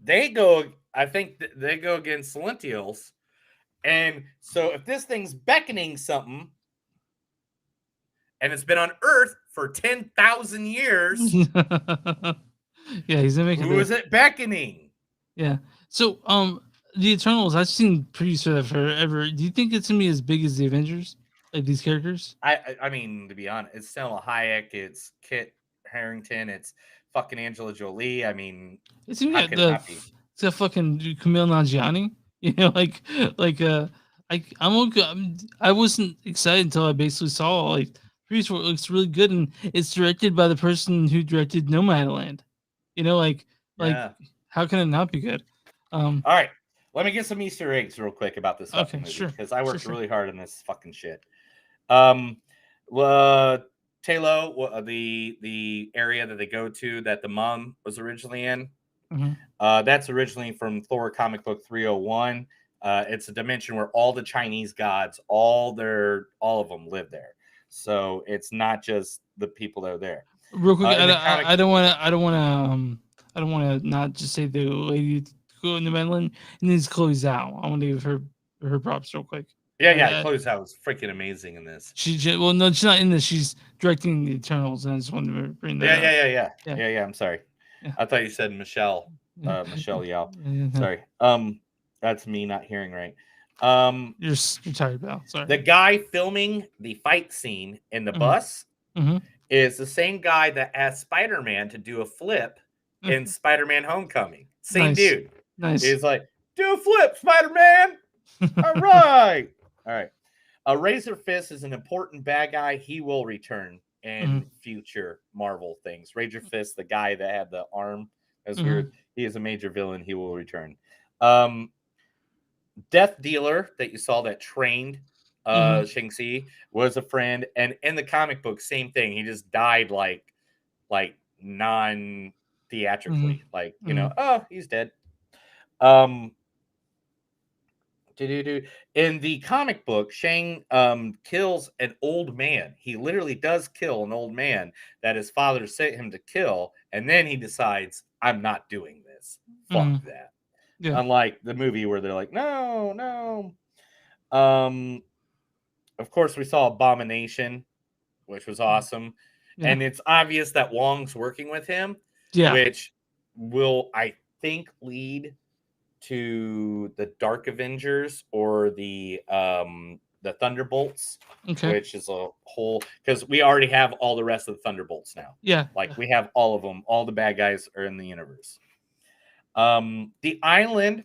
they go, I think they go against Celestials. And so if this thing's beckoning something, and it's been on Earth for 10,000 years, yeah, he's gonna make who is it beckoning? Yeah. So the Eternals, I've seen previews for that forever. Do you think it's gonna be as big as the Avengers? Like these characters? I mean, to be honest, it's Selma Hayek, it's Kit Harington, it's fucking Angela Jolie. I mean, It's even how got could it not be? it's got fucking Kumail Nanjiani. You know, I wasn't excited until I basically saw like previews for it. Looks really good, and it's directed by the person who directed Nomadland. You know, Yeah. how can it not be good? All right, let me get some Easter eggs real quick about this fucking movie, sure. because I worked Sure. really hard on this fucking shit. Talo, the area that they go to that the mom was originally in, Mhm. that's originally from Thor comic book 301. It's a dimension where all the Chinese gods, all of them live there. So it's not just the people that are there. Real quick, in the comic- I don't want to not just say the lady who in the Madeline needs Chloe Zhao. I want to give her props real quick. Yeah, Chloe Zhao was freaking amazing in this. Well, no, she's not in this. She's directing the Eternals, and I just wanted to bring that up. Yeah. I'm sorry. Yeah. I thought you said Michelle Yao. Yeah. Sorry. That's me not hearing right. You're tired, pal. Sorry. The guy filming the fight scene in the Mhm. bus Mhm. is the same guy that asked Spider-Man to do a flip in Spider-Man Homecoming. Same Nice. dude. Nice. He's like, do a flip, Spider-Man. All right. Razor Fist is an important bad guy. He will return in future Marvel things. Razor Fist, the guy that had the arm. That's weird. He is a major villain. He will return. Death Dealer that you saw that trained Shang-Chi was a friend. And in the comic book, same thing. He just died like non-theatrically. Like, you know, oh, he's dead. In the comic book, Shang kills an old man. He literally does kill an old man that his father sent him to kill, and then he decides, I'm not doing this. Fuck that. Yeah. Unlike the movie where they're like, no. Of course, we saw Abomination, which was awesome. Yeah. And it's obvious that Wong's working with him, which will, I think, lead to the Dark Avengers or the Thunderbolts, which is a whole, because we already have all the rest of the Thunderbolts now. Yeah, like we have all of them. All the bad guys are in the universe. The island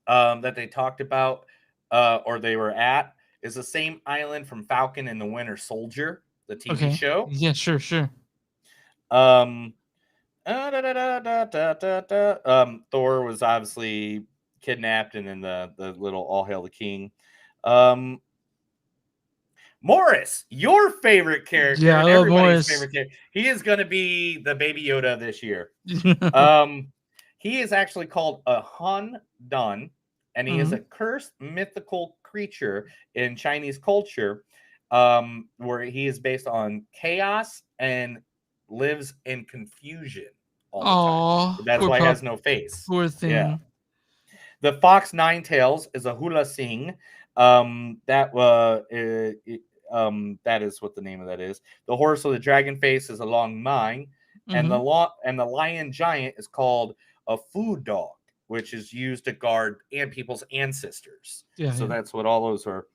that they talked about or they were at is the same island from Falcon and the Winter Soldier, the TV show. Yeah, sure. Thor was obviously kidnapped, and then the little All Hail the King. Morris, your favorite character. Yeah, I love everybody's Morris. favorite character. He is going to be the Baby Yoda this year. He is actually called a Han Dun, and he is a cursed mythical creature in Chinese culture, where he is based on chaos and lives in confusion all the time. That's why he has no face. Poor thing. Yeah. The Fox Nine Tails is a hula sing. That is what the name of that is. The horse with the dragon face is a long mine, and the lion giant is called a food dog, which is used to guard people's ancestors. So that's what all those are.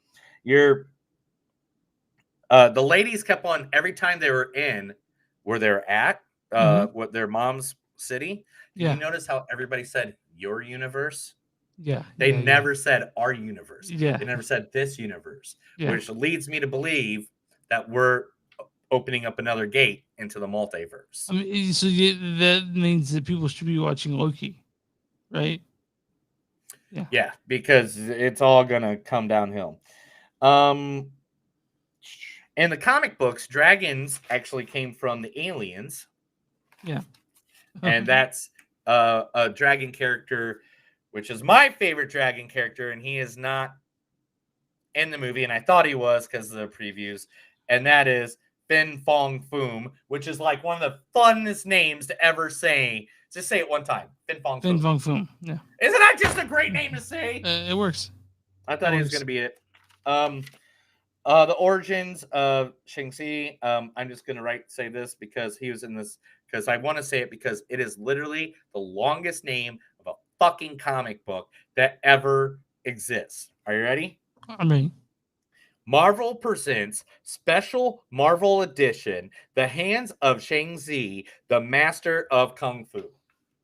The ladies kept on every time they were in where they're at, what their mom's city. Did you notice how everybody said your universe? Yeah. They never said our universe. Yeah. They never said this universe, which leads me to believe that we're opening up another gate into the multiverse. I mean, so that means that people should be watching Loki, right? Yeah, because it's all gonna come downhill. In the comic books, dragons actually came from the aliens. Yeah. And that's a dragon character, which is my favorite dragon character, and he is not in the movie, and I thought he was because of the previews, and that is Fin Fong Foom, which is like one of the funnest names to ever say. Just say it one time. Fin Fong Foom. Fin Fong Foom. Yeah. Isn't that just a great name to say? It works. I thought he was going to be it. The origins of Shang-Chi. I'm just going to say this because he was in this, because I want to say it because it is literally the longest name of a fucking comic book that ever exists. Are you ready? I mean, Marvel presents special Marvel edition, The Hands of Shang-Chi, the Master of Kung Fu.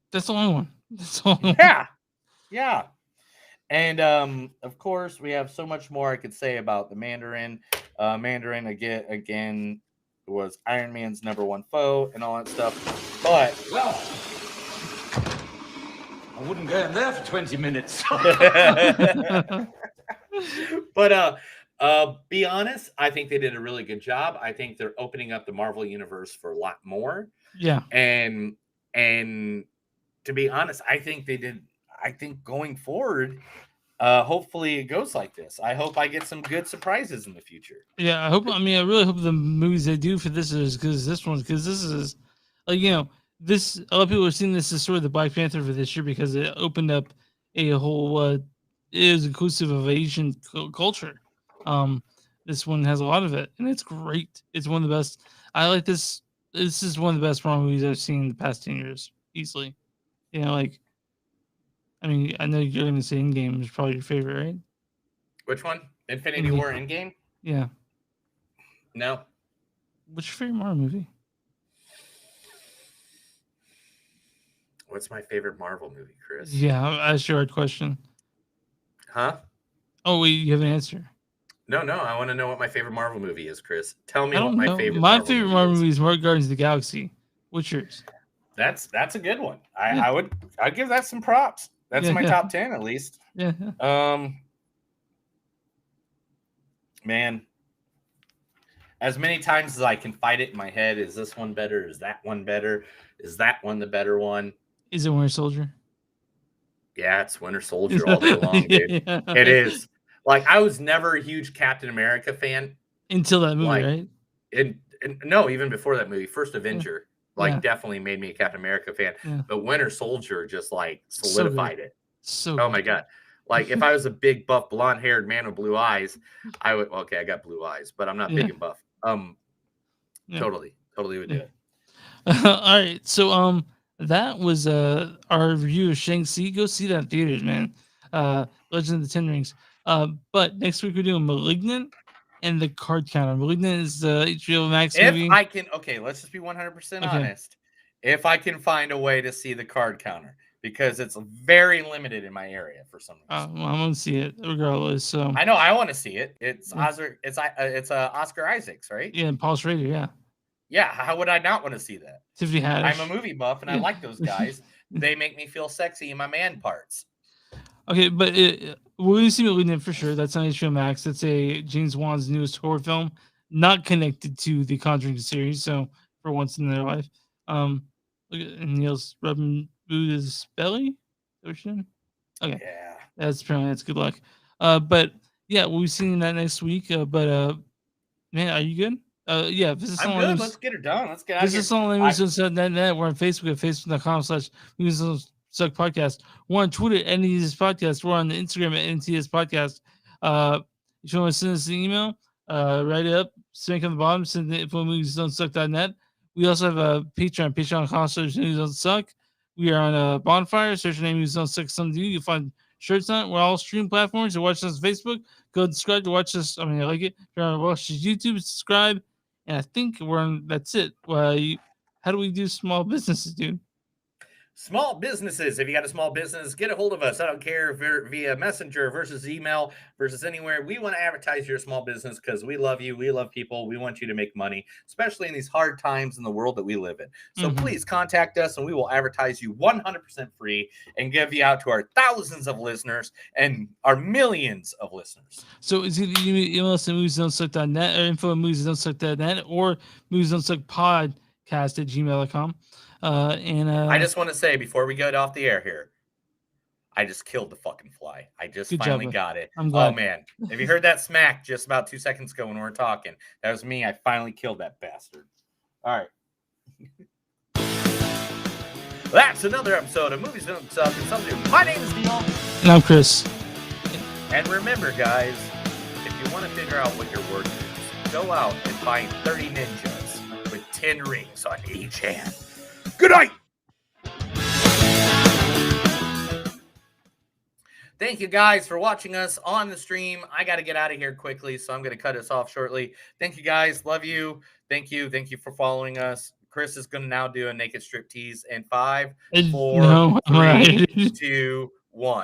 That's the only one. That's the only one. Yeah. And of course, we have so much more I could say about the Mandarin. Mandarin again was Iron Man's #1 foe and all that stuff. But well, I wouldn't go in there for 20 minutes. But be honest, I think they did a really good job. I think they're opening up the Marvel universe for a lot more. Yeah. And to be honest, I think going forward, hopefully it goes like this. I hope I get some good surprises in the future. Yeah, I really hope the movies they do for this is because this is like, this, a lot of people are seeing this as sort of the Black Panther for this year because it opened up a whole it is inclusive of Asian culture. This one has a lot of it, and it's great. It's one of the best. I like this. This is one of the best Marvel movies I've seen in the past 10 years, easily. I know you're going to say Endgame is probably your favorite, right? Which one? Infinity War Endgame? Yeah. No. What's your favorite Marvel movie? What's my favorite Marvel movie, Chris? Yeah, I asked you a hard question. Huh? Oh, wait, you have an answer. No, I want to know what my favorite Marvel movie is, Chris. Tell me I don't what know. my favorite My favorite Marvel movie is Guardians of the Galaxy. What's yours? That's a good one. I'd give that some props. That's my top 10 at least. Yeah. Man, as many times as I can fight it in my head, is this one better? Is that one better? Is that one the better one? Is it Winter Soldier? Yeah, it's Winter Soldier all day long, dude. Yeah. It is. Like, I was never a huge Captain America fan until that movie, right? And no, even before that movie, First Avenger. Definitely made me a Captain America fan. Yeah. But Winter Soldier just solidified it. So oh my God. Like if I was a big buff blonde haired man with blue eyes, I would I got blue eyes, but I'm not big and buff. Totally would do it. All right. So that was our review of Shang-Chi. Go see that in theaters, man. Legend of the Ten Rings. But next week we're doing Malignant and the Card Counter. Malignant is the HBO Max movie. If I can, let's just be 100% honest. If I can find a way to see the Card Counter, because it's very limited in my area for some reason. Well, I'm gonna see it regardless. So I know I want to see it. It's Oscar. It's Oscar Isaacs, right? Yeah, and Paul Schrader. Yeah. Yeah. How would I not want to see that? Tiffany Haddish. I'm a movie buff, and I like those guys. They make me feel sexy in my man parts. Okay, but we're going to see Malignant for sure. That's on HBO Max. That's a James Wan's newest horror film, not connected to the Conjuring series. So for once in their life, look at Neil's rubbing Buddha's belly. Okay, yeah, that's good luck. But yeah, we'll be seeing that next week. Man, are you good? Yeah, visit I'm good. Let's get her done. Let's get out of here. Visit SongLanguage.net. We're on Facebook at facebook.com/Suck Podcast. We're on Twitter at NTS Podcast. We're on Instagram at NTS Podcast. If you want to send us an email, write it up, spank on the bottom, send it info moviesdon'tsuck.net. We also have a Patreon, patreon.com/moviesdon'tsuck. We are on a Bonfire, search your name Movies Don't Suck Something to Do. You'll find shirts on it. We're all stream platforms. You watch us on Facebook. Go subscribe to watch us. I like it. If you're on watch YouTube, subscribe. And I think that's it. How do we do small businesses, dude? Small businesses. If you got a small business, get a hold of us. I don't care if you're via Messenger versus email versus anywhere. We want to advertise your small business because we love you. We love people. We want you to make money, especially in these hard times in the world that we live in. So please contact us and we will advertise you 100% free and give you out to our thousands of listeners and our millions of listeners. So it's either you email us at moviesdon'tsuck.net or info@moviesdon'tsuck.net or moviesdon'tsuckpodcast@gmail.com. I just want to say before we get off the air here, I just killed the fucking fly. I just finally got it. I'm glad. Oh man, if you heard that smack just about 2 seconds ago when we were talking, that was me. I finally killed that bastard. All right. That's another episode of Movies Don't Suck and Some Do. My name is Neil. And I'm Chris. And remember, guys, if you want to figure out what your word is, go out and find 30 ninjas with 10 rings on each hand. Good night. Thank you guys for watching us on the stream. I got to get out of here quickly, so I'm going to cut us off shortly. Thank you guys. Love you. Thank you. Thank you for following us. Chris is going to now do a naked striptease in 5, 4, 3, 2, 1.